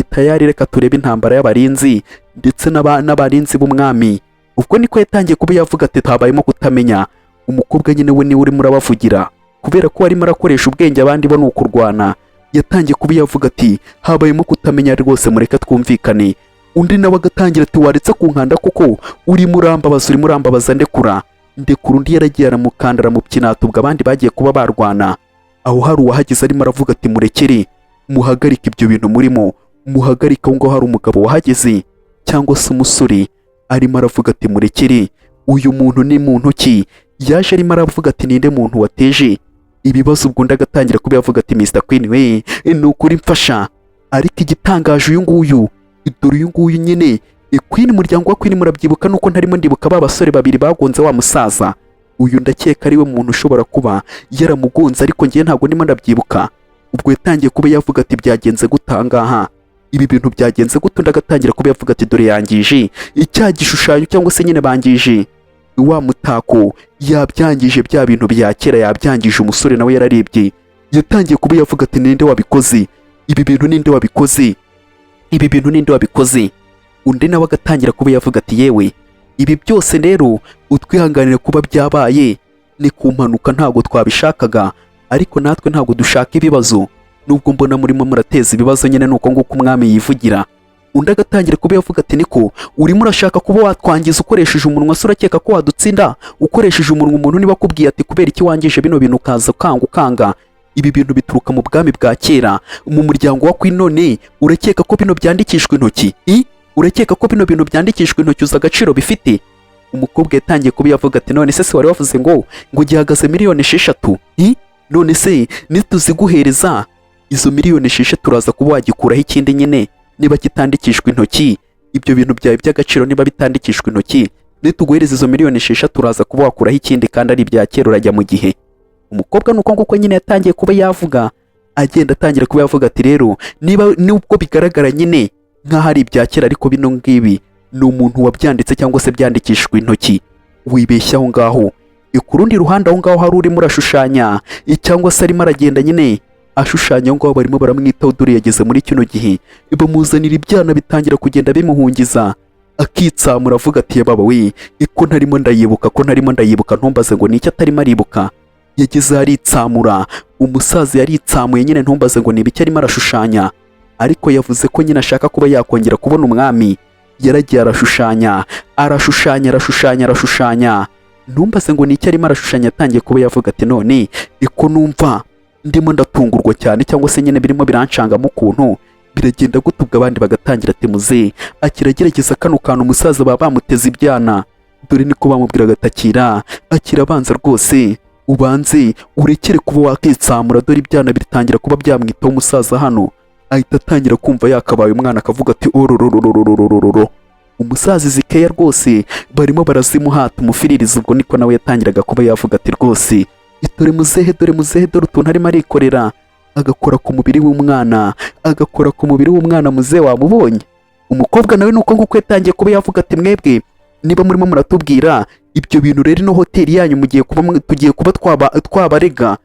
Tayari reka turebe intambara y'abarinzi ndetse n'abarinzi b'umwami. Ubwo niko yatangiye kuba yavuga ati tabayemo kutamenya. Umukobwa nyine we niwe urimo urabavugira, kubera ko arimo arakoresha ubwenge, abandi bo ni ukurwana. Yatangiye kuba yavuga ati habayemo kutamenya rwose, mureke twumvikane. Undi nawe agatangira ati waretse kunkanda kuko urimo urambabaza, ndekura. Undi yaragiye aramukanda aramubyinata. Ubwo abandi bagiye kuba barwana. Aho hari uwahageze arimo aravuga ati murekere, muhagarike ibyo bintu murimo, muhagarike. Aho ngaho hari umugabo wahageze cyangwa se umusore arimo aravuga ati murekere, uyu muntu ni muntu ki? Yaje arimo aravuga ati ninde muntu wateje ibibazo ubwo ndagatangira kuba yavuga ati Mr Queen we ni ukuri mfasha. Ariko igitangaje uyu nguyu, dore uyu nguyu nyine Queen, umuryango wa Queen murabyibuka nuko ntarimo ndibuka ba basore babiri bagonze wa musaza. Uyu ndakeka ari we muntu ushobora kuba yaramugonze, ariko ngiye ntabwo ndimo ndabyibuka. Ubwo yatangiye kuba yavuga ati byagenze gutangaha, ibi bintu byagenze gute? Ndagatangira kuba yavuga ati dore yangije icya gishushanyo cyangwa se nyine bangije wa mutako, yabyangije bya bintu bya kera, yabyangije. Umusore nawe yararebye, yatangiye kuba yavuga ati ninde wabikoze ibi bintu, ninde wabikoze ibi bintu, ninde wabikoze? Undi nawe agatangira kuba yavuga ati yewe ibi byose rero utwihanganire kuba byabaye, ni ku mpanuka, ntabwo twabishakaga, ariko natwe ntabwo dushaka ibibazo, nubwo mbona murimo murateza ibibazo nyine nuko nguko umwami yivugira. Undi agatangira kuba yavuga ati niko urimo urashaka kuba watwangiza ukoresheje umunwa, se urakeka ko wadutsinda ukoresheje umunwa? Umuntu niba akubwiye ati kubera iki wangije bino bintu ukaza ukanga, ibi bintu bituruka mu bwami bwa kera mu muryango wa Queen, none urakeka ko bino byandikishwa intoki? Urakeka ko bino bintu byandikishwa intoki uzi agaciro bifite? Umukobwa yatangiye kuba yavuga ati none se wari wavuze ngo gihagaze miliyoni 6? None se nituziguhereza izo miliyoni 6 turaza kuba wagikuraho ikindi nyine niba kitandikishwa intoki? Ibyo bintu byawe by'agaciro niba bitandikishwa intoki, nituguhereza izo miliyoni 6 turaza kuba wakuraho ikindi kandi ari ibya kera, urajya mu gihe. Umukobwa nuko nguko nyine yatangiye kuba yavuga, agenda atangira kuba yavuga ati rero nubwo bigaragara nyine nk'aho ari ibya kera, ariko bino ngibi ni umuntu wabyanditse cyangwa se byandikishwa intoki, wibeshya aho ngaho. Ku rundi ruhande aho ngaho hari urimo urashushanya cyangwa se arimo aragenda nyine ashushanya aho ngaho, barimo baramwitaho, dore yageze muri kino gihe bamuzanira ibyana bitangira kugenda bimuhungiza, akitsamura avuga ati baba we ko ntarimo ndayibuka, ntumbaze ngo niki atarimo aribuka. Yageze aritsamura, umusaza yaritsamuye nyine, ntumbaze ngo nibiki arimo arashushanya, ariko yavuze ko nyine ashaka kuba yakongera kubona umwami. Yaragiye arashushanya, ntumbaze ngo niki arimo arashushanya. Atangiye kuba yavuga ati none ko numva ndimo ndatungurwa cyane, cyangwa se nyine birimo birancangamo ukuntu, biragenda gutubwa. Abandi bagatangira ati muze akiragerageza kano kantu, umusaza baba bamuteze ibyana, dore niko bamubwiraga atakira abanza rwose ubanze urekere kuba wakitsamura, dore ibyana bitangira kuba byamwitaho. Umusaza hano ahita atangira kumva yakabaye umwana, akavuga ati ororororororororo. Umusaza izikeya rwose barimo barazimuhata umufiririzo. Ubwo niko nawe yatangiraga kuba yavuga ati rwose dore muzehe, dore utuntu arimo arikorera, agakora ku mubiri w'umwana, muzehe wamubonye? Umukobwa nawe nuko nguko yatangiye kuba yavuga ati mwebwe niba murimo muratubwira ibyo bintu rero, ino hoteli yanyu tugiye kuba twabarega,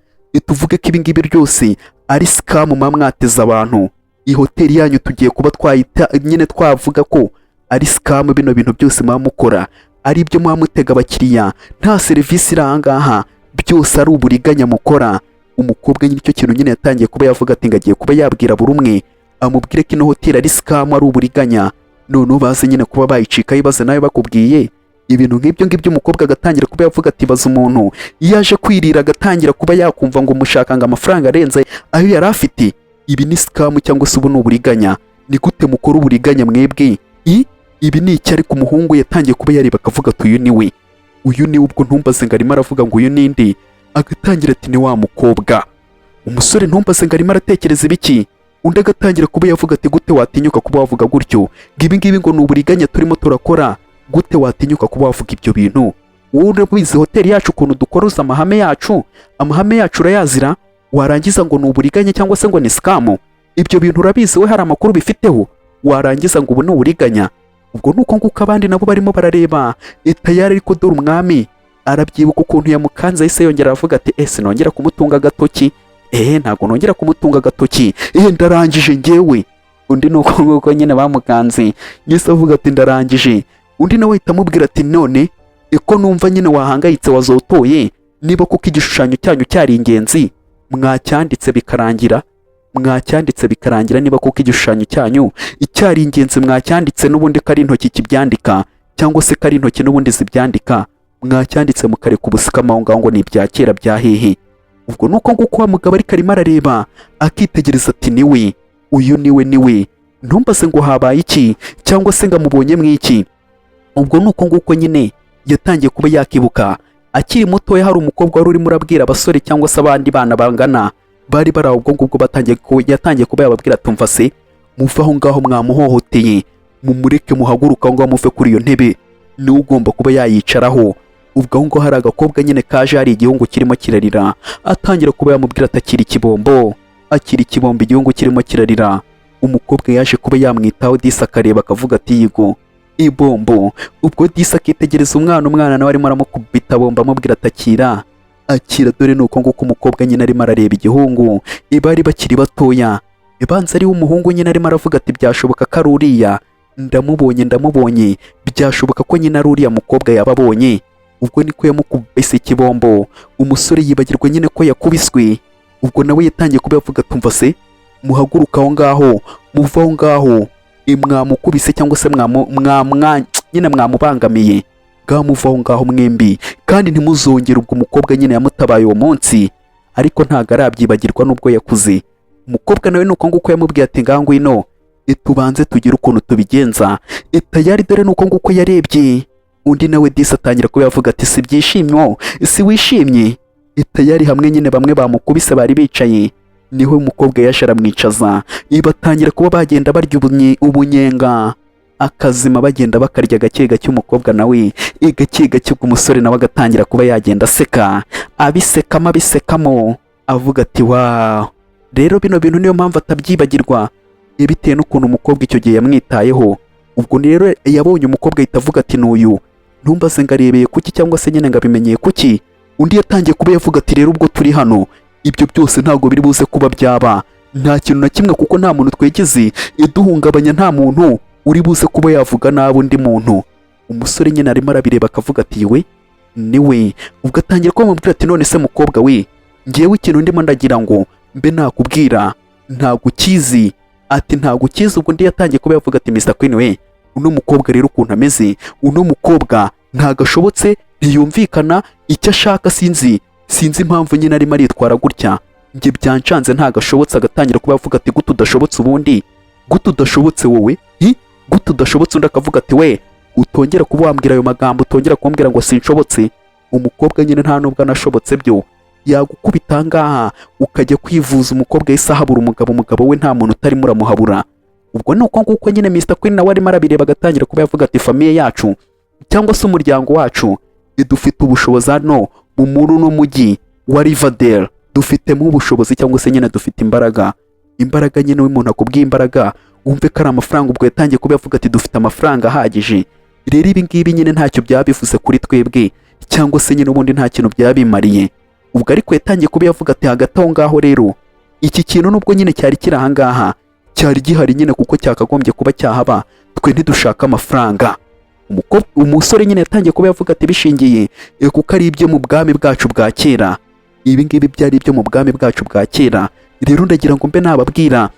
tuvuge ko ibi ngibi byose ari scam muba mwateza abantu. Iyi hoteli yanyu tugiye kuba twayita nyine twavuga ko ari scam, bino bintu byose muba mukora ari ibyo muba mutega abakiriya, nta serivisi iri aha ngaha, byose ari uburiganya mukora. Umukobwa nyine icyo kintu nyine yatangiye kuba yavuga ati ngagiye kuba yabwira buri umwe, amubwire ko ino hoteli ari scam, ari uburiganya, noneho baze nyine kuba bayicika. Ibaze nawe bakubwiye ibintu nk'ibyo umukobwa agatangira kuba yavuga ati baza umuntu yaje kwirira, agatangira kuba yakumva ngo mushakanga amafaranga arenze ayo yari afite. Ibi ni scam cyangwa se ubu ni uburiganya. Ni gute mukora uburiganya mwebwe? Ibi ni iki? Ariko umuhungu yatangiye kuba yareba akavuga ati uyu ni we. Ubwo ntumbaze ngo arimo aravuga ngo uyu ninde, agatangira ati ni wa mukobwa. Umusore ntumbaze ngo arimo aratekereza ibiki. Undi agatangira kuba yavuga ati gute watinyuka kuba wavuga gutyo, ngibi ngo ni uburiganya turimo turakora, gute watinyuka kuba wavuga ibyo bintu? Wowe urabizi hoteli yacu ukuntu dukoroza amahame yacu urayazira, warangiza ngo ni uburiganya cyangwa se ngo ni scam? Ibyo bintu urabizi, we hari amakuru bifiteho, warangiza ngo ubu ni uburiganya? Ubwo nuko nguko abandi nabo barimo barareba tayari. Ariko dore umwami arabyibuka ukuntu yamukanze, ahise yongera avuga ati sinongera kumutunga agatoki, ntabwo nongera kumutunga agatoki, ndarangije ngewe. Undi nuko nguko nyine bamukanze, yese avuga ati ndarangije. Undi nawe ahita amubwira ati none ko numva nyine wahangayitse wazotoye, niba kuko igishushanyo cyanyu cyari ingenzi mwacyanditse bikarangira, niba kuko igishushanyo cyanyu icyari ingenzi mwacyanditse, n'ubundi kari intoki kibyandika cyangwa se kari intoki n'ubundi zibyandika, mwacyanditse mukareka ubusikama aho ngaho ngo ni ibya kera bya hehe. Ubwo nuko nguko wa mugabo ariko arimo arareba akitegereza ati niwe, uyu niwe, ntumbaze ngo habaye iki cyangwa se ngo amubonye mwiki. Ubwo nuko nguko nyine yatangiye kuba yakibuka akiri mutoya hari umukobwa wari urimo urabwira abasore cyangwa se abandi bana bangana bari bari aho ubwo ngubwo yatangiye kuba yababwira tumva se muve aho ngaho mwamuhohoteye mumureke muhaguruka aho ngaho muve kuri iyo ntebe niwe ugomba kuba yayicaraho. ubwo aho ngaho hari agakobwa nyine kaje hari igihungu kirimo kirarira atangira kuba yamubwira ati akiri ikibombo igihungu kirimo kirarira. umukobwa yaje kuba yamwitaho disi akareba akavuga ati yigo ibombo. ubwo disi akitegereza umwana nawe arimo aramukubita bomba amubwira ati akira dore nuko nguko umukobwa nyine arimo arareba igihungu bari bakiri batoya banza ari umuhungu nyine arimo aravuga ati byashoboka ko ari uriya ndamubonye byashoboka ko nyine ari uriya mukobwa yababonye. ubwo niko yamukubise ikibombo umusore yibagirwa nyine ko yakubiswe. ubwo nawe yatangiye kuba yavuga tumva se muhaguruka aho ngaho muva aho ngaho mwamukubise cyangwa se nyine mwamubangamiye muva aho ngaho mwembi kandi ntimuzongere. ubwo umukobwa nyine yamutabaye uwo munsi ariko ntago arabyibagirwa n'ubwo yakuze. umukobwa nawe nuko nguko yamubwiye ati ngaho ngwino tubanze tugire ukuntu tubigenza tayari dore nuko nguko yarebye. undi nawe disi atangira kuba yavuga ati si byishimye si wishimye tayari hamwe nyine bamwe bamukubise bari bicaye niho umukobwa yaje aramwicaza batangira kuba bagenda barya ubunyenga akazima bagenda bakarya gake gake. umukobwa nawe gake gake umusore nawe agatangira kuba yagenda aseka abisekamo avuga ati waw. rero bino bintu niyo mpamvu atabyibagirwa bitewe n'ukuntu umukobwa icyo gihe yamwitayeho. ubwo rero yabonye umukobwa ahita avuga ati n'uyu ntumbaze ngo arebeye kuki cyangwa se nyine ngo abimenyeye kuki. undi yatangiye kuba yavuga ati rero ubwo turi hano ibyo byose ntabwo biri buze kuba byaba nta kintu na kimwe kuko nta muntu twegeze duhungabanya nta muntu uri buze kuba yavuga nabi undi muntu. umusore nyine arimo arabireba akavuga ati we niwe. ubwo atangira kuba amubwira ati none se mukobwa we ngewe ikintu ndimo ndagira ngo mbe nakubwira ntabwo ukizi ati ntabwo ukizi. ubwo undi yatangiye kuba yavuga ati Mr Queen we uno mukobwa rero ukuntu ameze uno mukobwa ntago ashobotse ntiyumvikana icyo ashaka sinzi impamvu nyine arimo aritwara gutya njye byancanze ntago ashobotse. agatangira kuba yavuga ati gute udashobotse ubundi gute udashobotse wowe gute udashobotse. undi akavuga ati we utongera kuba wambwira ayo magambo utongera kumbwira ngo sinshobotse. umukobwa nyine nta nubwo anashobotse byo yagukubita ngaha ukajya kwivuza. umukobwa yahise ahabura umugabo we nta muntu utarimo uramuhabura. ubwo ni uko nguko nyine Mr Queen nawe arimo arabireba agatangira kuba yavuga ati famiye yacu cyangwa se umuryango wacu dufite ubushobozi hano muri uno mujyi wa Riverdale dufitemo ubushobozi cyangwa se nyine dufite imbaraga nyine umuntu akubwiye imbaraga wumve ko ari amafaranga. ubwo yatangiye kuba yavuga ati dufite amafaranga ahagije. rero ibi ngibi nyine ntacyo byabivuze kuri twebwe cyangwa se nyine ubundi nta kintu byabimariye. ubwo ariko yatangiye kuba yavuga ati hagati aho ngaho rero iki kintu nubwo nyine cyari kiri aha ngaha cyari gihari nyine kuko cyakagombye kuba cyahaba twe ntidushaka amafaranga. umusore nyine yatangiye kuba yavuga ati bishingiye kuko ari ibyo mu bwami bwacu bwa kera. ibi ngibi byari ibyo mu bwami bwacu bwa kera. rero ndagira ngo mbe nababwira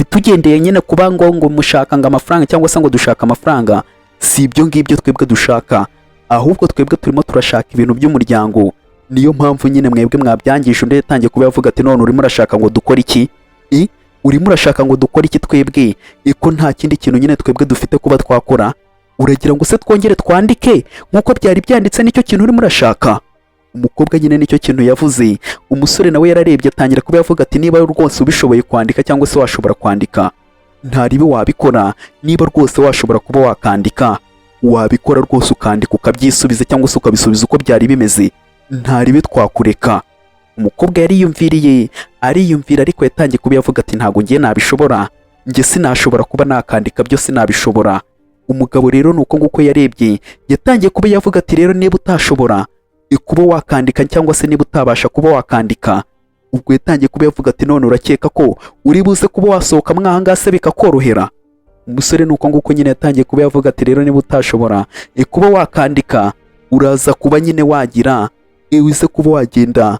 tugendeye nyine kuba ngo mushaka ngo amafaranga cyangwa se ngo dushaka amafaranga si ibyo ngibyo twebwe dushaka ahubwo twebwe turimo turashaka ibintu by'umuryango. niyo mpamvu nyine mwebwe mwabyangije. undi yatangiye kuba yavuga ati none urimo urashaka ngo dukore iki urimo urashaka ngo dukore iki twebwe ko nta kindi kintu nyine twebwe dufite kuba twakora. uragira ngo se twongere twandike nk'uko byari byanditse nicyo kintu urimo urashaka. umukobwa nyine nicyo kintu yavuze. umusore nawe yararebye atangira kuba yavuga ati niba rwose ubishoboye kwandika cyangwa se washobora kwandika ntaribe wabikora. niba rwose washobora kuba wakandika wabikora rwose ukandika ukabyisubiza cyangwa se ukabisubiza uko byari bimeze ntaribe twakureka. umukobwa yariyumviriye ariyumvira ariko yatangiye kuba yavuga ati ntago ngiye nabishobora njye sinashobora kuba nakandika byo sinabishobora. umugabo rero nuko nguko yarebye yatangiye kuba yavuga ati rero niba utashobora kuba wakandika cyangwa se niba utabasha kuba wakandika ubwo yatangiye kuba yavuga ati none urakeka ko uri buze kuba wasohoka mwahanga se bikakorohera. umusore nuko nguko nyine yatangiye kuba yavuga ati rero niba utashobora kuba wakandika uraza kuba nyine wagira wize kuba wagenda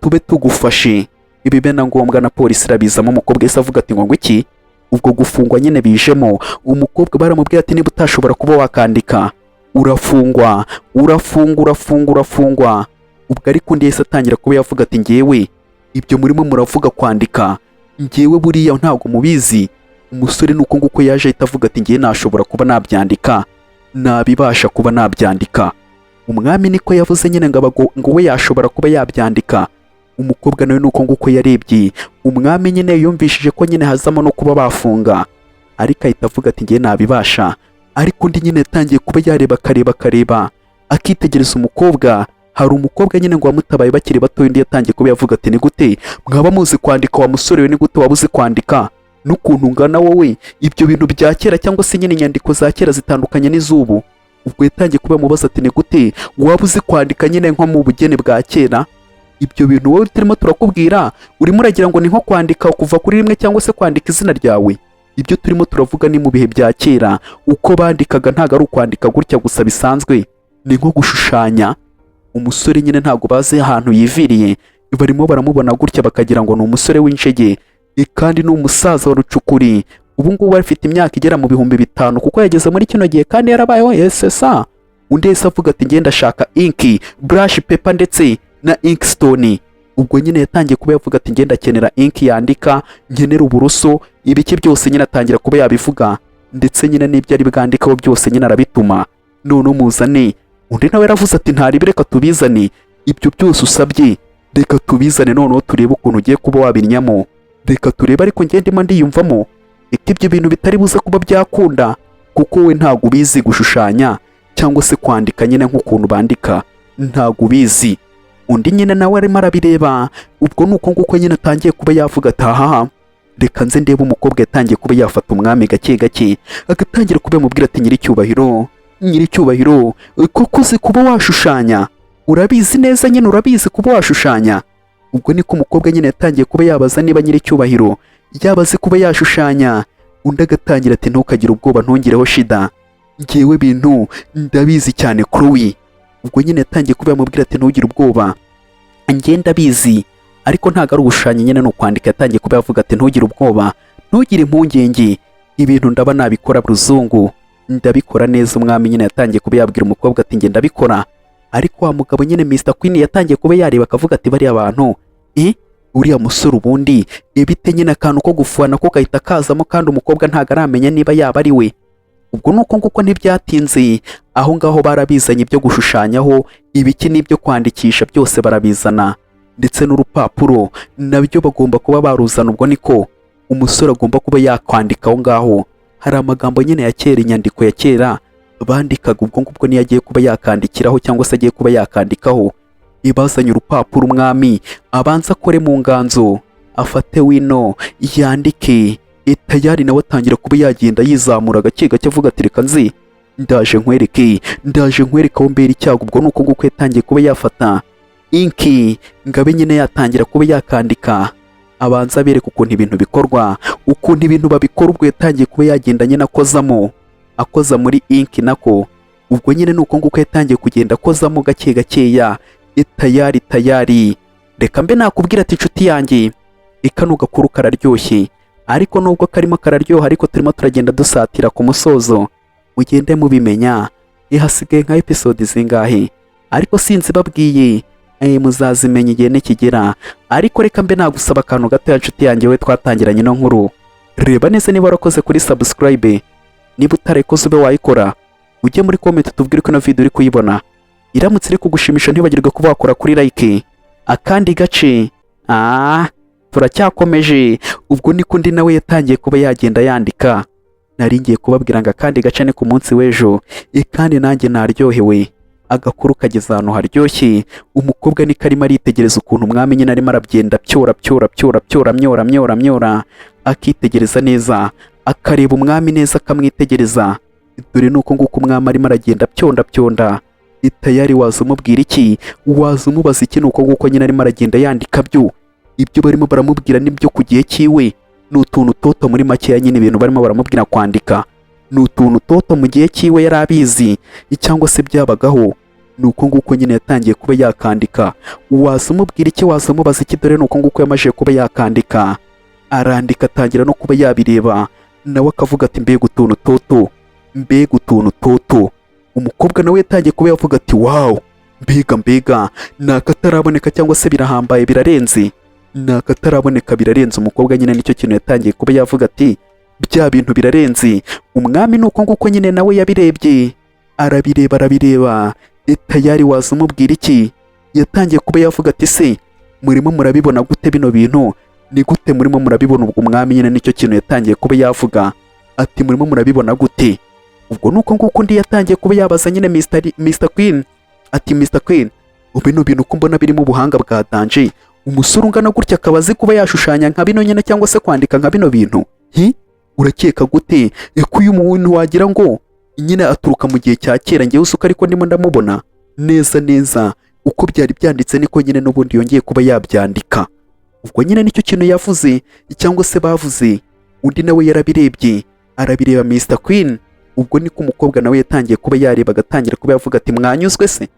tube tugufashe. ibi bena ngombwa na polisi irabizamo. umukobwa yahise avuga ati ngo iki ubwo gufungwa nyine bijemo. umukobwa baramubwira ati niba utashobora kuba wakandika urafungwa. ubwo ariko undi yahise atangira kuba yavuga ati ngewe ibyo murimo muravuga kwandika ngewe buriya ntabwo mubizi. umusore nuko nguko yaje ahita avuga ati ngewe nashobora kuba nabyandika nabibasha kuba nabyandika. umwami niko yavuze nyine ngo we yashobora kuba yabyandika. Umukobwa nawe nuko nguko yarebye, umwami nyine yumvishije ko nyine hazamo no kuba bafunga, ariko ahita avuga ati ngiye nabibasha. Ariko undi nyine yatangiye kuba yareba akareba akitegereza umukobwa. Hari umukobwa nyine ngo wamutabaye bakiri bato, undi yatangiye kuba yavuga ati ni gute mwaba muzi kwandika wa musore we, ni gute waba uzi kwandika n'ukuntu ungana wowe, ibyo bintu bya kera cyangwa se nyine inyandiko za kera zitandukanye n'iz'ubu. Ubwo yatangiye kuba yamubaza ati ni gute waba uzi kwandika nyine nko mu bugeni bwa kera, ibyo bintu wowe turimo turakubwira urimo uragira ngo ni nko kwandika kuva kuri rimwe cyangwa se kwandika izina ryawe. Ibyo turimo turavuga ni mu bihe bya kera uko bandikaga, ntago ari ukwandika gutya gusa bisanzwe, ni nko gushushanya. Umusore nyine ntago bazi ahantu yiviriye, barimo baramubona gutya bakagira ngo ni umusore w'injege, kandi ni umusaza wa rucukuri. Ubu ngubu afite imyaka igera mu 5,000 kuko yageze muri kino gihe kandi yarabayeho yesesa. Undi yese avuga ati ngenda shaka inki, brush paper ndetse na inkstone. Ubwo nyine yatangiye kuba yavuga ati ngenda kenera inki yandika, nkenera uburoso, ibiki byose nyine atangira kuba yabivuga, ndetse nyine n'ibyo ari bwandikaho byose nyine arabituma. None muzane. Undi nawe yaravuze ati ntaribi, reka tubizane, ibyo byose usabye reka tubizane, noneho turebe ukuntu ugiye kuba wabinyamo, reka turebe. Ariko ngende ndiyumvamo ibyo bintu bitari buze kuba byakunda, kuko we ntago ubizi gushushanya cyangwa se kwandika nyine nk'ukuntu bandika, ntago ubizi. Undi nyine nawe arimo arabireba. Ubwo nuko nguko nyine atangiye kuba yavuga ati aha, reka nze ndebe. Umukobwa yatangiye kuba yafata umwami gake agatangira kuba yamubwira ati nyiricyubahiro, koko uzi kuba washushanya, urabizi neza nyine, urabizi kuba washushanya. Ubwo niko umukobwa nyine yatangiye kuba yabaza niba nyiricyubahiro yaba azi kuba yashushanya. Undi agatangira ati ntukagire ubwoba, ntungireho shida, ngewe bintu ndabizi cyane Chloe. Ubwo nyine yatangiye kuba yamubwira ati ntugire ubwoba, nge ndabizi, ariko ntago ari ubushushanya nyine no kwandika. Yatangiye kuba yavuga ati ntugire ubwoba, ntugire impungenge, ibintu ndaba nabikora buruzungu, ndabikora neza. Umwami nyine yatangiye kuba yabwira umukobwa ati nge ndabikora. Ariko wa mugabo nyine Mr Queen yatangiye kuba yareba akavuga ati bariya abantu uriya musore ubundi bite nyine akantu ko gufana ko gahita kazamo, kandi umukobwa ntago aramenya niba yaba ari we. Ubwo nuko nguko ntibyatinze, aho ngaho barabizanye ibyo gushushanyaho, ibiki n'ibyo kwandikisha byose barabizana, ndetse n'urupapuro nabyo bagomba kuba baruzana. Ubwo niko umusore agomba kuba yakwandika aho ngaho. Hari amagambo nyine ya kera, inyandiko ya kera bandikaga, ubwo ngubwo niyo agiye kuba yakandikiraho cyangwa se agiye kuba yakandikaho. Ibazanye urupapuro, umwami abanza akore mu nganzo, afate wino yandike. Tayari nawe atangira kuba yagenda yizamura gake avuga ati reka nzi ndaje nkwereke aho mbera icyago. Ubwo nuko nguko yatangiye kuba yafata inki ngabe nyine yatangira kuba yakandika, abanza abereka ukuntu ibintu bikorwa, ukuntu ibintu babikora. Ubwo yatangiye kuba yagenda nyine akoza muri inki nako. Ubwo nyine nuko nguko yatangiye kugenda akozamo gakeya. Tayari reka mbe nakubwira ati inshuti yanjye, ikano gakuru kararyoshye, ariko nubwo karimo kararyoha, ariko turimo turagenda dusatira ku musozo. Mugende mubimenya, hasigaye nka episode zingahe, ariko sinzi babwiye, muzazimenya igihe nikigera. Ariko reka mbe nagusaba akantu gato ya nshuti yanjye, we twatangiranye no nkuru. Reba neza niba warakoze kuri subscribe, niba utarayikoze ube wayikora, ujye muri comment tubwire ko ino video uri kuyibona. Iramutse iri kugushimisha ntibagirwe kuba wakora kuri like. Akandi gace turacyakomeje. Ubwo niko undi nawe yatangiye kuba yagenda yandika. Nari ngiye kubabwira ngo akandi gace ni ku munsi w'ejo, kandi nanjye naryohewe. Agakuru kageze ahantu haryoshye. Umukobwa ni karimo aritegereza ukuntu umwami nyine arimo arabyenda myora, akitegereza neza, akareba umwami neza, akamwitegereza. Dore nuko nguko umwami arimo aragenda pyonda. Tayari waza umubwira iki, waza umubaza iki? Nuko nguko nyine arimo aragenda yandika byo. Ibyo barimo baramubwira nibyo ku gihe cyiwe, ni utuntu toto muri makeya nyine ibintu barimo baramubwira kwandika, ni utuntu toto mu gihe cyiwe yari abizi cyangwa se byabagaho. Nuko nguko nyine yatangiye kuba yakandika. Waza umubwira iki, waza umubaza iki? Dore nuko nguko yamaje kuba yakandika, arandika, atangira no kuba yabireba. Nawe akavuga ati mbega utuntu toto. Umukobwa nawe yatangiye kuba yavuga ati wow, mbega nakataraboneka cyangwa se birahambaye, birarenze, nakataraboneka birarenze. Umukobwa nyine nicyo kintu yatangiye kuba yavuga ati bya bintu birarenze. Umwami nuko nguko nyine nawe yabirebye, arabireba. tayari waza umubwira iki? Yatangiye kuba yavuga ati se murimo murabibona gute bino bintu? Ni gute murimo murabibona? Ubwo umwami nyine nicyo kintu yatangiye kuba yavuga ati murimo murabibona gute? Ubwo nuko nguko undi yatangiye kuba yabaza nyine Mr Queen ati Mr Queen, bino bintu ko mbona birimo ubuhanga bwa danje, umusore ungana gutya akaba azi kuba yashushanya nka bino nyine cyangwa se kwandika nka bino bintu, urakeka gute ko uyu muntu wagira ngo nyine aturuka mu gihe cya kera? Ngewe usuka ariko ndimo ndamubona neza neza uko byari byanditse niko nyine n'ubundi yongeye kuba yabyandika. Ubwo nyine nicyo kintu yavuze cyangwa se bavuze, undi nawe yarabirebye arabireba Mr Queen. Ubwo niko umukobwa nawe yatangiye kuba yareba agatangira kuba yavuga ati mwanyuzwe se,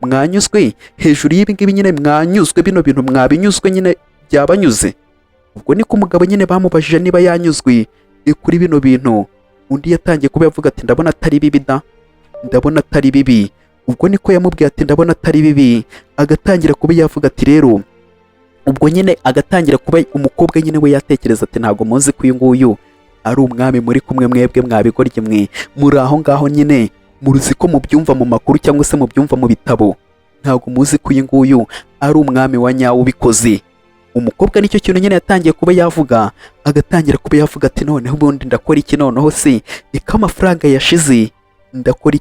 mwanyuzwe hejuru y'ibi ngibi nyine, mwanyuzwe bino bintu mwabinyuzwe nyine byabanyuze. Ubwo niko umugabo nyine bamubajije niba yanyuzwe kuri bino bintu, undi yatangiye kuba yavuga ati ndabona atari bibi da, ndabona atari bibi. Ubwo niko yamubwiye ati ndabona atari bibi, agatangira kuba yavuga ati rero, ubwo nyine agatangira kuba umukobwa nyine we yatekereza ati ntabwo muzi ko uyu nguyu ari umwami muri kumwe mwebwe mwabigorye mwe muri aho ngaho nyine muruzi ko mubyumva mu makuru cyangwa se mubyumva mu bitabo, ntabwo muzi ko uyu nguyu ari umwami wa nyawo ubikoze. Umukobwa nicyo kintu nyine yatangiye kuba yavuga, agatangira kuba yavuga ati noneho ubundi ndakora iki noneho se, ko amafaranga yashize ndakora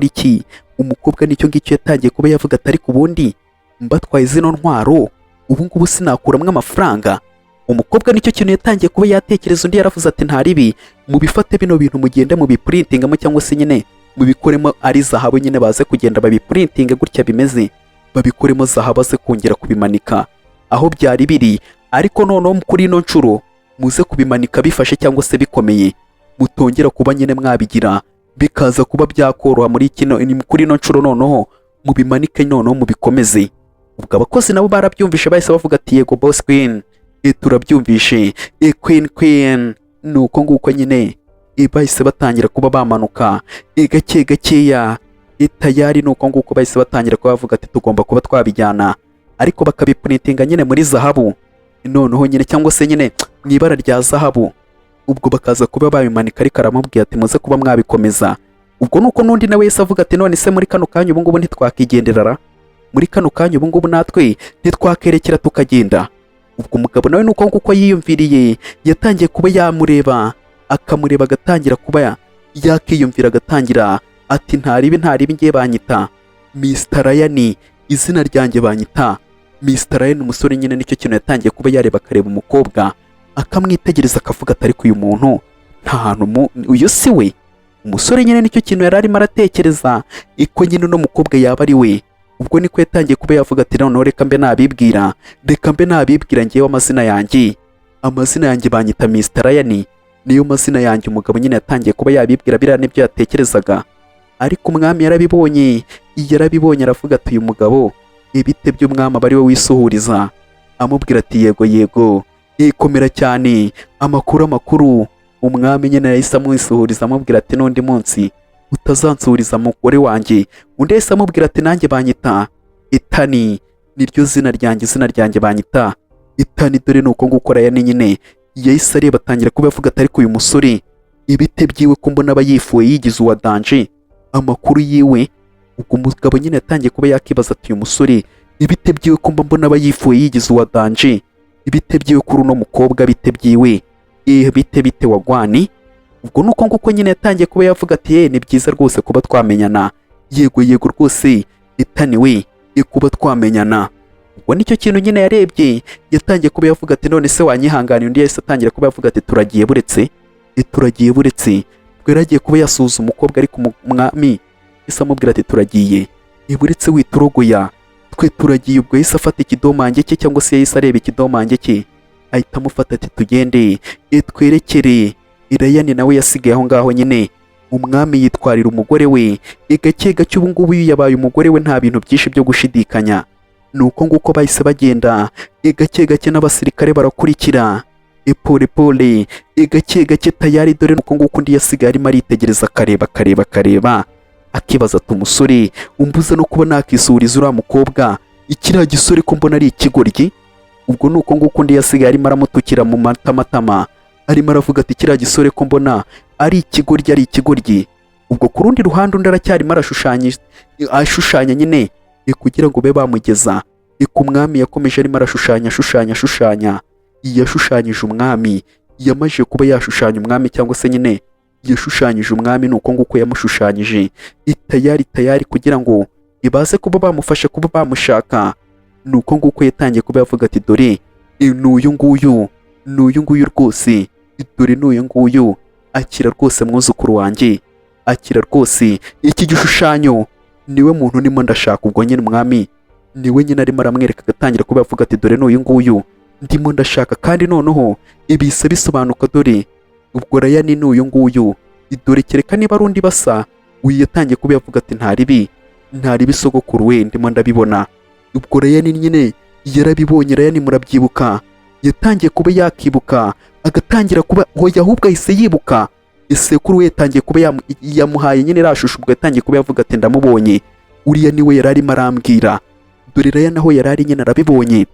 iki? Umukobwa nicyo ngicyo yatangiye kuba yavuga ati ariko ubundi mbatwaye zino ntwaro ubu ngubu sinakuramwo amafaranga. Umukobwa nicyo kintu yatangiye kuba yatekereza, undi yaravuze ati ntaribi, mubifate bino bintu mugende mubiprintingamo cyangwa se nyine mubikoremo ari zahabu, nyine baze kugenda babiprintinge gutya bimeze, babikoremo zahabu aze kongera kubimanika aho byari biri. Ariko noneho kuri ino nshuro muze kubimanika bifashe cyangwa se bikomeye, mutongera kuba nyine mwabigira bikaza kuba byakoroha muri kuri ino nshuro, noneho mubimanike noneho mubikomeze. Ubwo abakozi nabo barabyumvishe bahise bavuga ati yego boss Queen, turabyumvishe Queen. Nuko nguko nyine bahise batangira kuba bamanuka gake gakeya tayari. Nuko nguko bahise batangira kuba bavuga ati tugomba kuba twabijyana, ariko bakabiprintinga nyine muri zahabu noneho nyine cyangwa se nyine mu ibara rya zahabu. Ubwo bakaza kuba babimanika, ariko aramubwira ati muze kuba mwabikomeza. Ubwo nuko n'undi nawe yese avuga ati none se muri kano kanya ubu ngubu ntitwakigenderara, muri kano kanya ubu ngubu natwe ntitwakerekera tukagenda. Ubwo umugabo nawe nuko nguko yiyumviriye yatangiye kuba yamureba, akamureba agatangira kuba yakiyumvira, agatangira ati ntaribi ngiye banyita Mr Ryan, izina ryanjye banyita Mr Ryan. Umusore nyine nicyo kintu yatangiye kuba yareba, akareba umukobwa akamwitegereza akavuga ati ariko uyu muntu nta hantu uyu si we. Umusore nyine nicyo kintu yari arimo aratekereza, iko nyine no mukobwa yaba ari we. Ubwo niko yatangiye kuba yavuga ati noneho reka mbe nabibwira ngewe amazina yanjye banyita Mr Ryan, niyo mazina yanjye. Umugabo nyine yatangiye kuba yabibwira biriya nibyo yatekerezaga, ariko umwami yarabibonye aravuga ati uyu mugabo ibite by'umwami aba ari we wisuhuriza, amubwira ati yego komera cyane, amakuru. Umwami nyine yahise amwisuhuriza amubwira ati n'undi munsi utazansuriza mugore wanjye. Undi yahise amubwira ati nanjye banyita Etani, niryo zina ryanjye banyita Etani. Dore nuko nguko Ryan nyine yahise areba, atangira kuba yavuga ati ariko uyu musore ibite byiwe ko mbona aba yifuye yigize uwa danje, amakuru yiwe. Ubwo umugabo nyine yatangiye kuba yakibaza ati uyu musore ibite byiwe ko mbona aba yifuye yigize uwa danje, ibite byiwe kuri uno mukobwa, bite byiwe bite wagwani. Ubwo nuko nguko nyine yatangiye kuba yavuga ati ni byiza rwose kuba twamenyana, yego rwose Etani we kuba twamenyana. Ubwo nicyo kintu nyine yarebye, yatangiye kuba yavuga ati none se wanyihanganiye. Undi yahise atangira kuba yavuga ati turagiye buretse. Ubwo yaragiye kuba yasuhuza umukobwa, ariko umwami yahise amubwira ati turagiye buretse witurogoya, twe turagiye. Ubwo yahise afata ikidomange cye, cyangwa se yahise areba ikidomange cye ahita amufata ati tugende twerekere. Ryan nawe yasigaye aho ngaho nyine, umwami yitwarira umugore we gake gake. Ubu ngubu yabaye umugore we, nta bintu byinshi byo gushidikanya. Nuko nguko bahise bagenda gake gake, n'abasirikare barakurikira pole gake tayari. Dore nuko nguko undi yasigaye arimo aritegereza, akareba akibaza ati umusore umbuza no kuba nakisuriza uriya mukobwa, ikiriya gisore ko mbona ari ikigoryi. Ubwo nuko nguko undi yasigaye arimo aramutukira mu matama, arimo aravuga ati kiriya gisore ko mbona ari ikigoryi. ubwo ku rundi ruhande undi aracyarimo ashushanya nyine kugira ngo be bamugeza ku mwami. Yakomeje arimo ashushanya yashushanyije umwami, yamaze kuba yashushanya umwami cyangwa se nyine yashushanyije umwami. Nuko nguko yamushushanyije tayari kugira ngo ibaze kuba bamufasha kuba bamushaka. Nuko nguko yatangiye kuba yavuga ati dore n'uyu nguyu rwose, dore n'uyu nguyu, akira rwose mwuzukuru wanjye, akira rwose iki gishushanyo, niwe muntu ndimo ndashaka. Ubwo nyine umwami niwe nyine arimo aramwereka, agatangira kuba yavuga ati dore n'uyu nguyu ndimo ndashaka, kandi noneho ibise bisobanuka, dore ubwo Rayani ni n'uyu nguyu, dore kereka niba ari undi basa. Uyu yatangiye kuba yavuga ati ntaribi sogokuru we, ndimo ndabibona. Ubwo Rayani nyine yarabibonye. Rayani murabyibuka, yatangiye kuba yakibuka, agatangira kuba hoya, ahubwo ahise yibuka isekuru we yatangiye kuba yamuhaye nyine rashusho. Ubwo yatangiye kuba yavuga ati ndamubonye, uriya niwe yari arimo arambwira. Dore Rayani aho yari ari nyine arabibonye,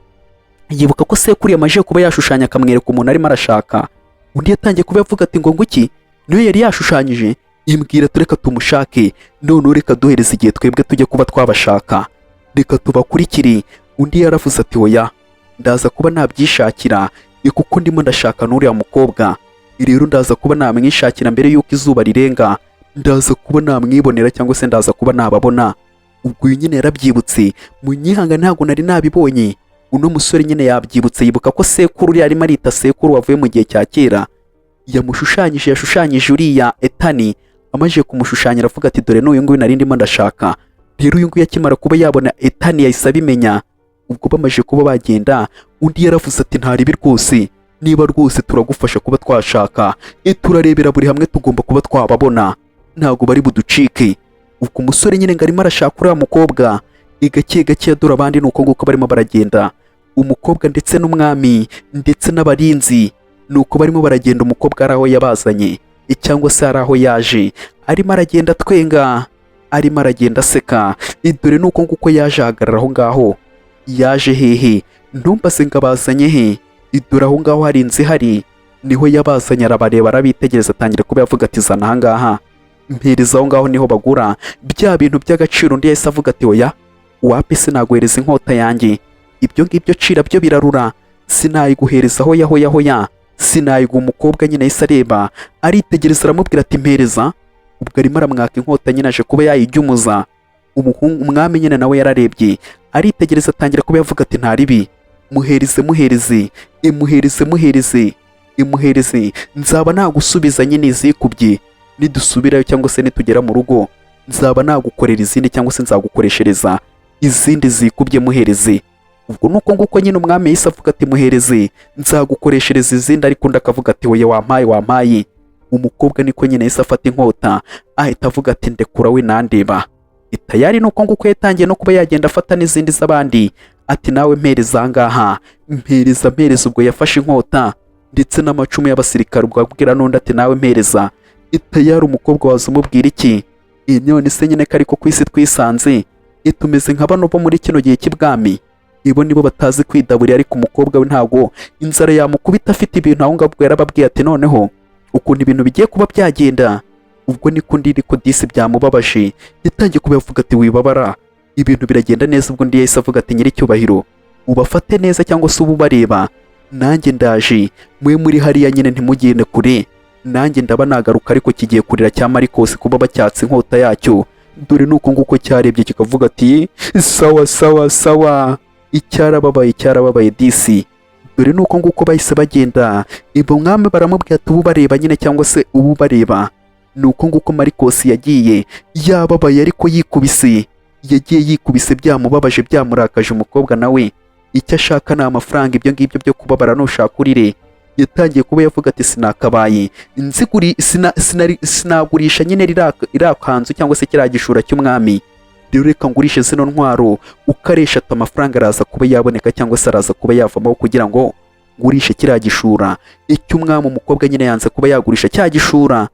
yibuka ko sekuru yamaze kuba yashushanya akamwereka umuntu arimo arashaka. Undi yatangiye kuba yavuga ati ngo nguki niwe yari yashushanyije, imbwira tureka tumushake, none reka duhereze igihe twebwe tujye kuba twabashaka, reka tubakurikire. Undi yaravuze ati oya, ndaza kuba nabyishakira kuko ndimo ndashaka n'uriya mukobwa, rero ndaza kuba namwishakira mbere y'uko izuba rirenga, ndaza kuba namwibonera cyangwa se ndaza kuba nababona. Ubwo uyu nyine yarabyibutse, mu nyihanga ntabwo nari nabibonye. Uno musore nyine yabyibutse, yibuka ko sekuru uri arimo arita sekuru wavuye mu gihe cya kera, yashushanyije uriya Etani. Amaze kumushushanya aravuga ati dore n'uyu nguyu nari ndimo ndashaka. Rero uyu nguyu akimara kuba yabona Etani yahise abimenya. Ubwo bamaze kuba bagenda, undi yaravuze ati ntaribi rwose, niba rwose turagufasha kuba twashaka, turarebera buri hamwe tugomba kuba twababona, ntabwo bari buducike. Ubwo umusore nyine ngo arimo arashaka uriya mukobwa, gake dore abandi nuko nguko barimo baragenda, umukobwa ndetse n'umwami ndetse n'abarinzi. Nuko barimo baragenda, umukobwa ari aho yabazanye cyangwa se ari aho yaje, arimo aragenda twenga, arimo aragenda aseka. Dore nuko nguko yaje ahagarara aho ngaho. Yaje hehe? Ntumbaze ngo abazanye he? Dore aho ngaho hari inzu ihari, niho yabazanye. Arabareba, arabitegereza, atangira kuba yavuga ati zana aha ngaha, mpereza. Aho ngaho niho bagura bya bintu by'agaciro. Undi yahise avuga ati oya, wapi, sinaguhereza inkota yanjye, ibyo ngibyo cira byo birarura, sinayiguhereza. Hoya, sinayiguha. Umukobwa nyine yahise areba, aritegereza, aramubwira ati mpereza. Ubwo arimo aramwaka inkota nyine aje kuba yayijyumuza. Umwami nyine nawe yararebye, aritegereza, atangira kuba yavuga ati ntaribi, muhereze, nzaba nagusubiza nyine izikubye. Nidusubirayo cyangwa se nitugera mu rugo, nzaba nagukorera izindi cyangwa se nzagukoreshereza izindi zikubye, muhereze. Ubwo nuko nguko nyine umwami yahise avuga ati muhereze, nzagukoreshereza izindi. Ariko undi akavuga ati oya, wampaye. Umukobwa niko nyine yahise afata inkota, ahita avuga ati ndekura we nandeba. Tayari nuko nguko yatangiye no kuba yagenda afata n'izindi z'abandi, ati nawe mpereza aha ngaha, mpereza. Ubwo yafashe inkota ndetse n'amacumu y'abasirikare. Ubwo abwira n'undi ati nawe mpereza. Tayari umukobwa waza umubwira iki? None se nyine ko ariko ku isi twisanze, tumeze nka bano bo muri kino gihe cy'ibwami, ibo nibo batazi kwidaburira. Ariko umukobwa we ntabwo inzara yamukubita, afite ibintu aho ngaho. Yarababwiye ati noneho ukuntu ibintu bigiye kuba byagenda. Ubwo niko ndiriko disi byamubabaje, yatangiye kuba yavuga ati wibabara, ibintu biragenda neza. Ubwo ndi yahise avuga ati nyiricyubahiro, ubafate neza cyangwa se ubareba, nanjye ndaje, mwe muri hariya nyine ntimugende kure, nanjye ndaba nagaruka. Ariko kigiye kurira cya Marikosi kuba bacyatse inkota yacyo. Dore nuko nguko cyarebye kikavuga ati sawa, icyarababaye disi. Dore nuko nguko bahise bagenda. Ibo mwami baramubwira ati ubu bareba nyine cyangwa se ubu bareba. Nuko nguko Marikosi yagiye yababaye, ariko yagiye yikubise, byamubabaje, byamurakaje. Umukobwa nawe icyo ashaka ni amafaranga, ibyo ngibyo byo kubabara nushaka urire. Yatangiye kuba yavuga ati sinakabaye sinagurisha nyine irakanzu cyangwa se kiriya gishura cy'umwami, rero reka ngurishe zino ntwaro, ukaresha amafaranga araza kuba yaboneka cyangwa se araza kuba yavamo kugira ngo ngurishe kiriya gishura icy'umwami. Umukobwa nyine yanze kuba yagurisha cya gishura,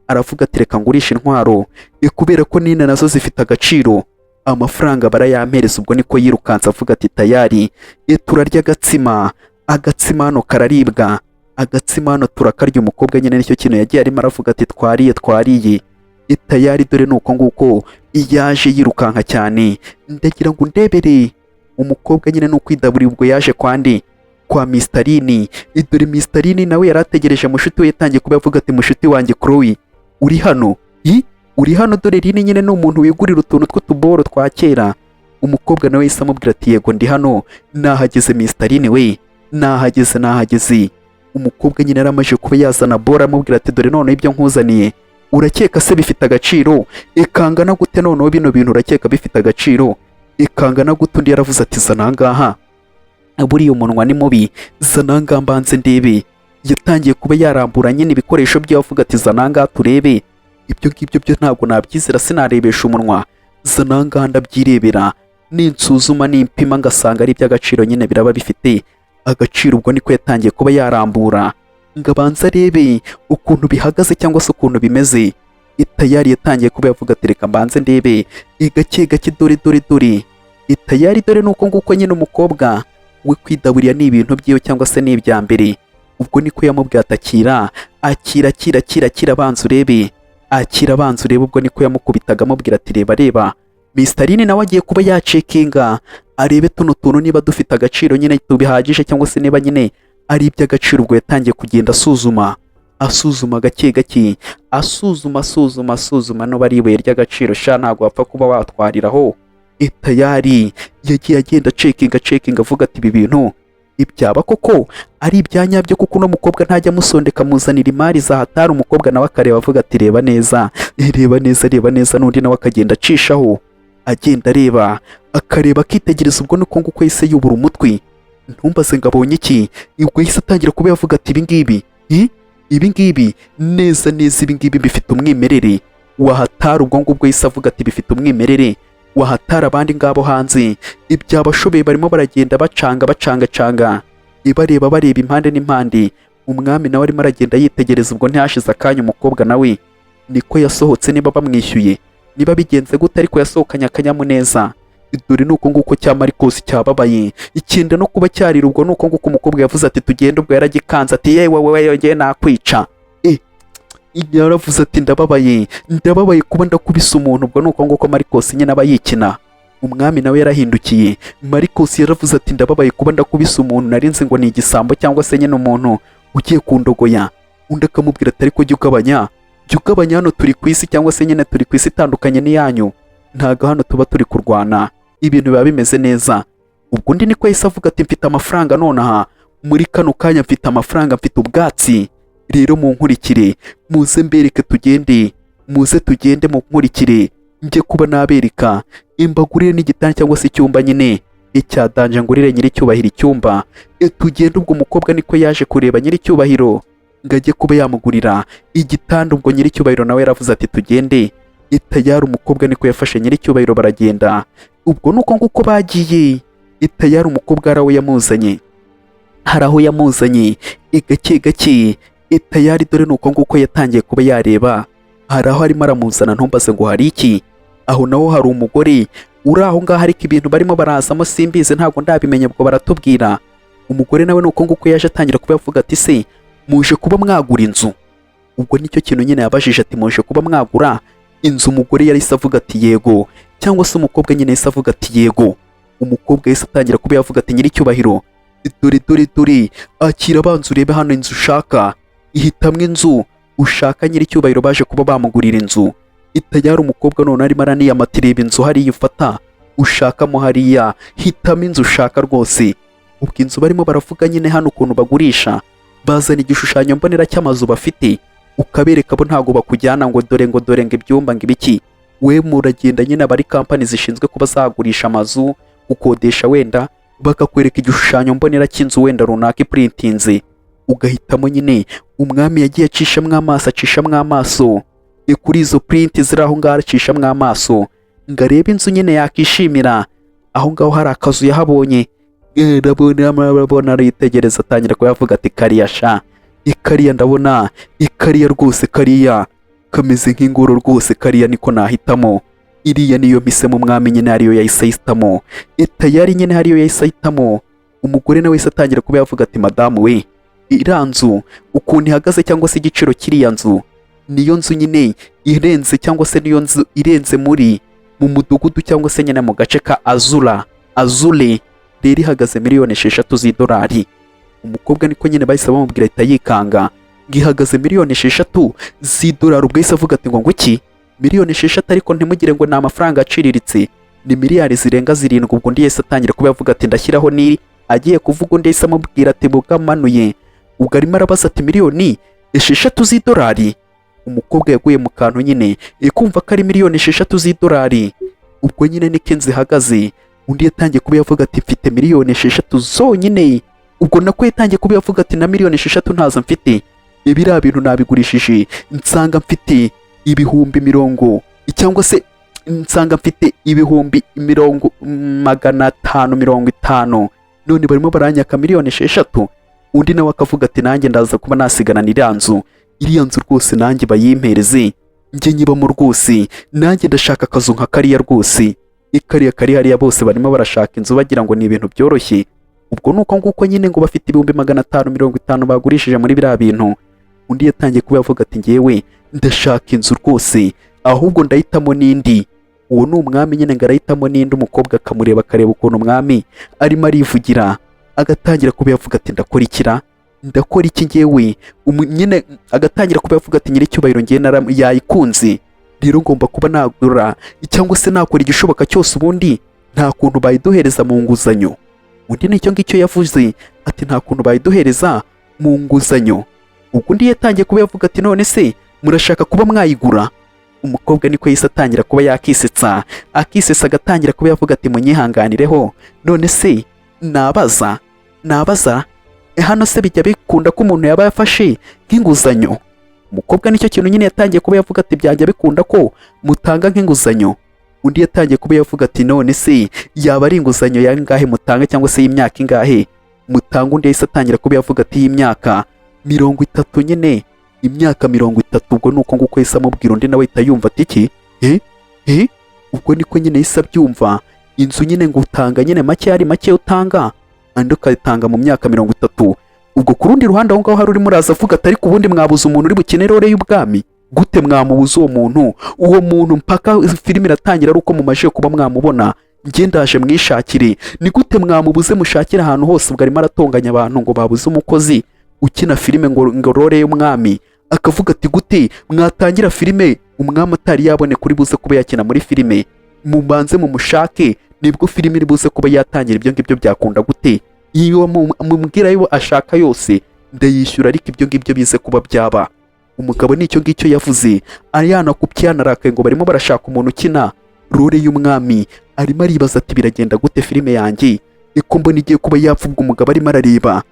aravuga ati reka ngurishe intwaro, kubera ko nina nazo zifite agaciro, amafaranga barayampereza. Ubwo niko yirukanse avuga ati tayari, turarya agatsima hano kararibwa, agatsima hano turakarya. Umukobwa nyine nicyo kintu yagiye arimo aravuga ati twariye. tayari dore nuko nguko yaje yirukanka cyane. Ndagira ngo ndebere umukobwa nyine n'ukwidaburiye ubwo yaje kwandi kwa Mistarini. Dore Mistarini nawe yari ategereje mushuti we, yatangiye kuba yavuga ati mushuti wanjye Chloe uri hano? Uri hano? Dore Rini nyine ni umuntu wigurira utuntu tw'utuboro twa kera. Umukobwa nawe yahise amubwira ati yego ndi hano, nahageze Mistarini we, nahageze. Umukobwa nyine yaramaje kuba yazana bora, amubwira ati dore none ibyo nkuzaniye urakeka se bifite agaciro? Ekangana gute noneho bino bintu urakeka bifite agaciro? Ekangana gute? Undi yaravuze ati zana ngaha, buriya umunwa ni mubi, zana ngaha mbanze ndebe. Yatangiye kuba yarambura nyine ibikoresho bye avuga ati zana ngaha turebe. Ibyo ngibyo byo ntabwo nabyizera, sinarebesha umunwa, zana ngaha ndabyirebera, ninsuzuma nimpima ngasanga ari iby'agaciro nyine biraba bifite agaciro. Ubwo niko yatangiye kuba yarambura ngo abanze arebe ukuntu bihagaze cyangwa se ukuntu bimeze. Tayari yatangiye kuba yavuga ati reka mbanze ndebe gake gake, dore tayari dore nuko nguko nyine umukobwa we kwidaburiya ni ibintu byiwe cyangwa se ni ibya mbere. Ubwo niko yamubwiye atakira akira abanza urebe, akira abanza urebe. Ubwo niko yamukubitaga amubwira ati reba. Mistarini nawe agiye kuba yacekinga arebe tuno tuntu niba dufite agaciro nyine tubihagije cyangwa se niba nyine ari iby'agaciro. Ubwo yatangiye kugenda asuzuma gake gake, asuzuma no bari ibuye ry'agaciro sha ntabwo wapfa kuba watwariraho. Tayari yagiye agenda cekinga avuga ati ibi bintu ibyaba koko ari ibya nyabyo, kuko uno mukobwa ntajya amusondeka amuzanira imari za hatari. Umukobwa nawe akareba avuga ati reba neza. N'undi nawe akagenda acishaho, agenda areba, akareba akitegereza. Ubwo nuko nguko yahise yubura umutwe, ntumbaze ngo abonye iki. Ubwo yahise atangira kuba yavuga ati ibi ngibi neza ibi ngibi bifite umwimerere wahatara. Ubwo ngubwo yahise avuga ati bifite umwimerere wahatara. Abandi ngabo hanze ibyabashoboye barimo baragenda bacanga bareba impande n'impande. Umwami nawe arimo aragenda yitegereza. Ubwo ntihashize akanya umukobwa nawe niko yasohotse, niba bamwishyuye niba bigenze gute, ariko yasohokanye akanyamuneza. Dore nuko nguko cya Marcos cyababaye ikindi no kuba cyarira. Ubwo nuko nguko umukobwa yavuze ati tugende. Ubwo yaragikanze ati yewe yongeye nakwica. Yaravuze ati ndababaye kuba ndakubise umuntu. Ubwo nuko nguko Marcos nyine aba yikina. Umwami nawe yarahindukiye. Marcos yaravuze ati ndababaye kuba ndakubise umuntu, narinzi ngo ni igisambo cyangwa se nyine umuntu ugiye kundogoya. Undi akamubwira ati ariko jya ugabanya hano turi ku isi, cyangwa se nyine turi ku isi itandukanye n'iyanyu, ntago hano tuba turi kurwana, ibintu biba bimeze neza. Ubwo undi niko yahise avuga ati mfite amafaranga nonaha, muri kano kanya mfite amafaranga, mfite ubwatsi, rero munkurikire muze mbereke tugende, munkurikire njye kuba nabereka, imbagurire n'igitanda cyangwa se icyumba nyine icyadanje, ngurire nyiricyubahiro icyumba tugende. Ubwo umukobwa niko yaje kureba nyiricyubahiro ngo ajye kuba yamugurira igitanda. Ubwo nyiricyubahiro nawe yaravuze ati tugende. Tayari umukobwa niko yafashe nyiricyubahiro baragenda. Ubwo nuko nguko bagiye. Tayari umukobwa hari aho yamuzanye gake. Tayari dore nuko nguko yatangiye kuba yareba, hari aho arimo aramuzana, ntumbaze ngo hari iki. Aho naho hari umugore uri aho ngaho, ariko ibintu barimo barazamo simbize, ntabwo ndabimenya, ubwo baratubwira. Umugore nawe nuko nguko yaje atangira kuba yavuga ati se muje kuba mwagura inzu? Ubwo nicyo kintu nyine yabajije ati muje kuba mwagura inzu? Umugore yahise avuga ati yego, cyangwa se umukobwa nyine yahise avuga ati yego. Umukobwa yahise atangira kuba yavuga ati nyiricyubahiro dore akira abanza urebe hano inzu ushaka, ihitamwe inzu ushaka. Nyiricyubahiro baje kuba bamugurira inzu. Tayari umukobwa none arimo araniyamata, reba inzu hariya ufata ushakamo hariya, hitamo inzu ushaka rwose. Ubwo inzu barimo baravuga nyine hano ukuntu bagurisha, bazana igishushanyo mbonera cy'amazu bafite, ukabereka bo ntago bakujyana ngo dore ngo ibyumba ngo ibiki. We muragenda nyine abari kampani zishinzwe kuba zagurisha amazu, ukodesha, wenda bakakwereka igishushanyo mbonera cy'inzu wenda runaka iprintinze, ugahitamo nyine. Umwami yagiye acishamwo amaso kuri izo print ziri aho ngaho, acishamwo amaso ngo arebe inzu nyine yakishimira. Aho ngaho hari akazu yahabonye, arabona aritegereza, atangira kuba yavuga ati kariya sha, ikariya ndabona, ikariya rwose, kariya kameze nk'ingoro rwose, kariya niko nahitamo. Iriya niyo misemo. Umwami nyine hariyo yahise ahitamo. Tayari nyine hariyo yahise ahitamo. Umugore nawe wese atangira kuba yavuga ati madamu we, iriya nzu ukuntu ihagaze cyangwa se igiciro kiriya nzu niyo nzu nyine irenze cyangwa se niyo nzu irenze mu mudugudu cyangwa se nyine mu gace ka Azure rero ihagaze miliyoni 6 z'idolari. Umukobwa niko nyine bahise bamubwira ahita yikanga ngo ihagaze miliyoni 6 z'idolari. Ubwo yahise avuga ati ngo iki miliyoni 6 ariko ntimugire ngo ni amafaranga aciriritse, ni miliyari zirenga 7. Ubwo undi yahise atangira kuba yavuga ati ndashyiraho ni agiye kuvuga, undi yahise amubwira ati bugamanuye. Ubwo arimo arabaza ati miliyoni 6 z'idolari. Umukobwa yaguye mu kantu nyine kumva ko ari miliyoni 6 z'idolari. Ubwo nyine niko inzu ihagaze. Undi yatangiye kuba yavuga ati mfite miliyoni 6 zonyine. Ubwo nako yatangiye kuba yavuga ati na miliyoni 6 ntazo mfite, ibiriya bintu nabigurishije nsanga mfite ibihumbi mirongo cyangwa se nsanga mfite ibihumbi 550. None barimo baranyaka miliyoni 6. Undi nawe akavuga ati nanjye ndaza kuba nasigana n'iriya nzu rwose nanjye bayimpereze njye nyibamo rwose, nanjye ndashaka akazu nka kariya rwose. Ikariya kari hariya bose barimo barashaka inzu bagira ngo ni ibintu byoroshye. Ubwo nuko nguko nyine ngo bafite ibihumbi 550 bagurishije muri biriya bintu. Undi yatangiye kuba yavuga ati ngewe ndashaka inzu rwose, ahubwo ndahitamo n'indi. Uwo ni umwami nyine ngo arahitamo n'indi. Umukobwa akamureba akareba ukuntu umwami arimo arivugira, agatangira kuba yavuga ati ndakora iki ngewe nyine, agatangira kuba yavuga ati nyiricyubahiro ngewe yayikunze, rero ngomba kuba nagura cyangwa se nakora igishoboka cyose, ubundi nta kuntu bayiduhereza mu nguzanyo. Undi nicyo ngicyo yavuze ati nta kuntu bayiduhereza mu nguzanyo. Ubwo undi yatangiye kuba yavuga ati none se murashaka kuba mwayigura? Umukobwa niko yahise atangira kuba yakisetsa, agatangira kuba yavuga ati munyihanganireho, none se nabaza hano se bijya bikunda ko umuntu yaba yafashe nk'inguzanyo? Umukobwa nicyo kintu nyine yatangiye kuba yavuga ati byajya bikunda ko mutanga nk'inguzanyo. Undi yatangiye kuba yavuga ati none se yaba ari inguzanyo yangahe mutanga cyangwa se y'imyaka ingahe mutanga? Undi yahise atangira kuba yavuga ati y'imyaka 30 nyine, imyaka 30. Ubwo nuko nguko yahise amubwira. Undi nawe ahita yumva ati iki ubwo niko nyine yahise abyumva. Inzu nyine ngo utanga nyine make utanga, andi ukayitanga mu myaka 30. Ubwo ku rundi ruhande aho ngaho hari urimo uraza avuga ati ariko ubundi mwabuze umuntu uri bukene rore y'ubwami gute? Mwamubuze uwo muntu mpaka filime iratangira ari uko mumaje kuba mwamubona, njye ndaje mwishakire. Ni gute mwamubuze mushakira ahantu hose? Ubwo arimo aratonganya abantu ngo babuze umukozi ukina filime ngo rore y'umwami. Akavuga ati gute mwatangira filime umwami atari yabone kuri buze kuba yakina muri filime? Mubanze mumushake nibwo filime iri buze kuba yatangira. Ibyo ngibyo byakunda gute? Iyo mumubwira yo ashaka yose ndayishyura, ariko ibyo ngibyo bize kuba byaba. Umugabo nicyo ngicyo yavuze, ayana kupyanarakaye ngo barimo barashaka umuntu ukina role y'umwami. Arimo aribaza ati biragenda gute filime yanjye iko mbona igiye kuba yapfubwa? Umugabo arimo arareba,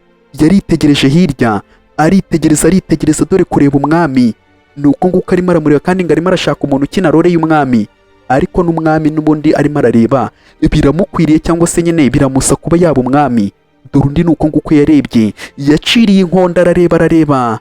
yaritegereje hirya, aritegereza dore kureba umwami. Nuko nguko arimo aramureba kandi ngo arimo arashaka umuntu ukina role y'umwami, ariko n'umwami n'ubundi arimo arareba biramukwiriye cyangwa se nyine biramusa kuba yaba umwami. Dore undi nuko nguko yarebye, yaciriye inkonda, arareba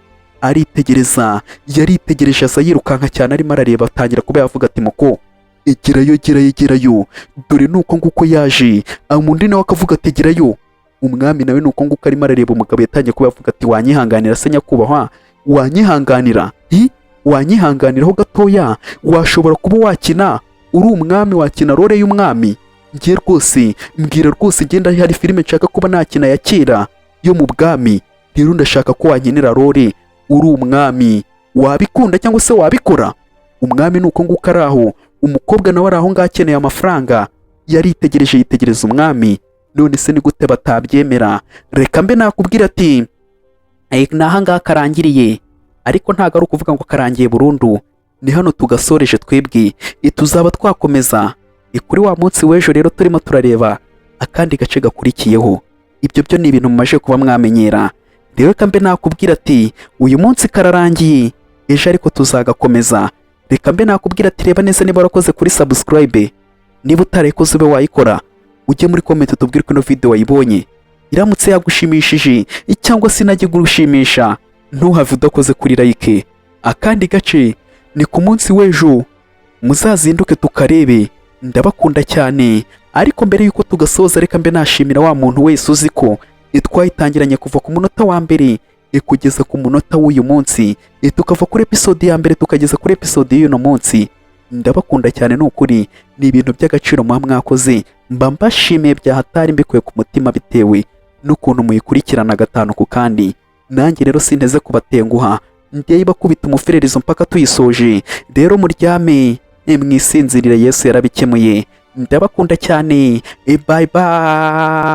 yaritegereje aza yirukanka cyane, arimo arareba atangira kuba yavuga ati muko egerayo. Dore nuko nguko yaje, undi nawe akavuga ati egerayo. Umwami nawe nuko nguko arimo arareba. Umugabo yatangiye kuba yavuga ati wanyihanganira se nyakubahwa, wanyihanganiraho gatoya, washobora kuba wakina uri umwami, wakina role y'umwami? Ngiye rwose mbwira rwose, ngenda hari filime nshaka kuba nakina ya kera yo mu bwami, rero ndashaka ko wankinira role uri umwami. Wabikunda cyangwa se wabikora? Umwami nuko nguko araho, umukobwa nawe araho ngaho akeneye amafaranga, yitegereza umwami. None se ni gute batabyemera? Reka mbe nakubwira ati naha ngaha karangiriye, ariko ntago ari ukuvuga ngo karangiye burundu. Ni hano tugasoreje twebwe, tuzaba twakomeza kuri wa munsi w'ejo. Rero turimo turareba akandi gace gakurikiyeho. Ibyo byo ni ibintu mumaje kuba mwamenyera. Rero reka mbe nakubwira ati uyu munsi kararangiye, ejo ariko tuzagakomeza. Reka mbe nakubwira ati reba neza niba warakoze kuri subscribe, niba utarayikoze ube wayikora, ujye muri comment tubwire ko ino video wayibonye, iramutse yagushimishije cyangwa se inajye gushimisha, ntuhave udakoze kuri like. Akandi gace ni ku munsi w'ejo, muzazinduke tukarebe. Ndabakunda cyane, ariko mbere yuko tugasoza reka mbe nashimira wa muntu wese uzi ko twayitangiranye kuva ku munota wa mbere kugeza ku munota w'uyu munsi, tukava kuri episode ya mbere tukageza kuri episode y'uno munsi. Ndabakunda cyane, ni ukuri ni ibintu by'agaciro muba mwakoze, mba mbashimiye bya hatari mbikuye ku mutima bitewe n'ukuntu muyikurikirana gatanu ku kandi. Nanjye rero sinteze kubatenguha, ngiye bakubita umufererizo mpaka tuyisoje. Rero muryame mwisinzirire, Yesu yarabikemuye. Ndabakunda cyane, bye bye.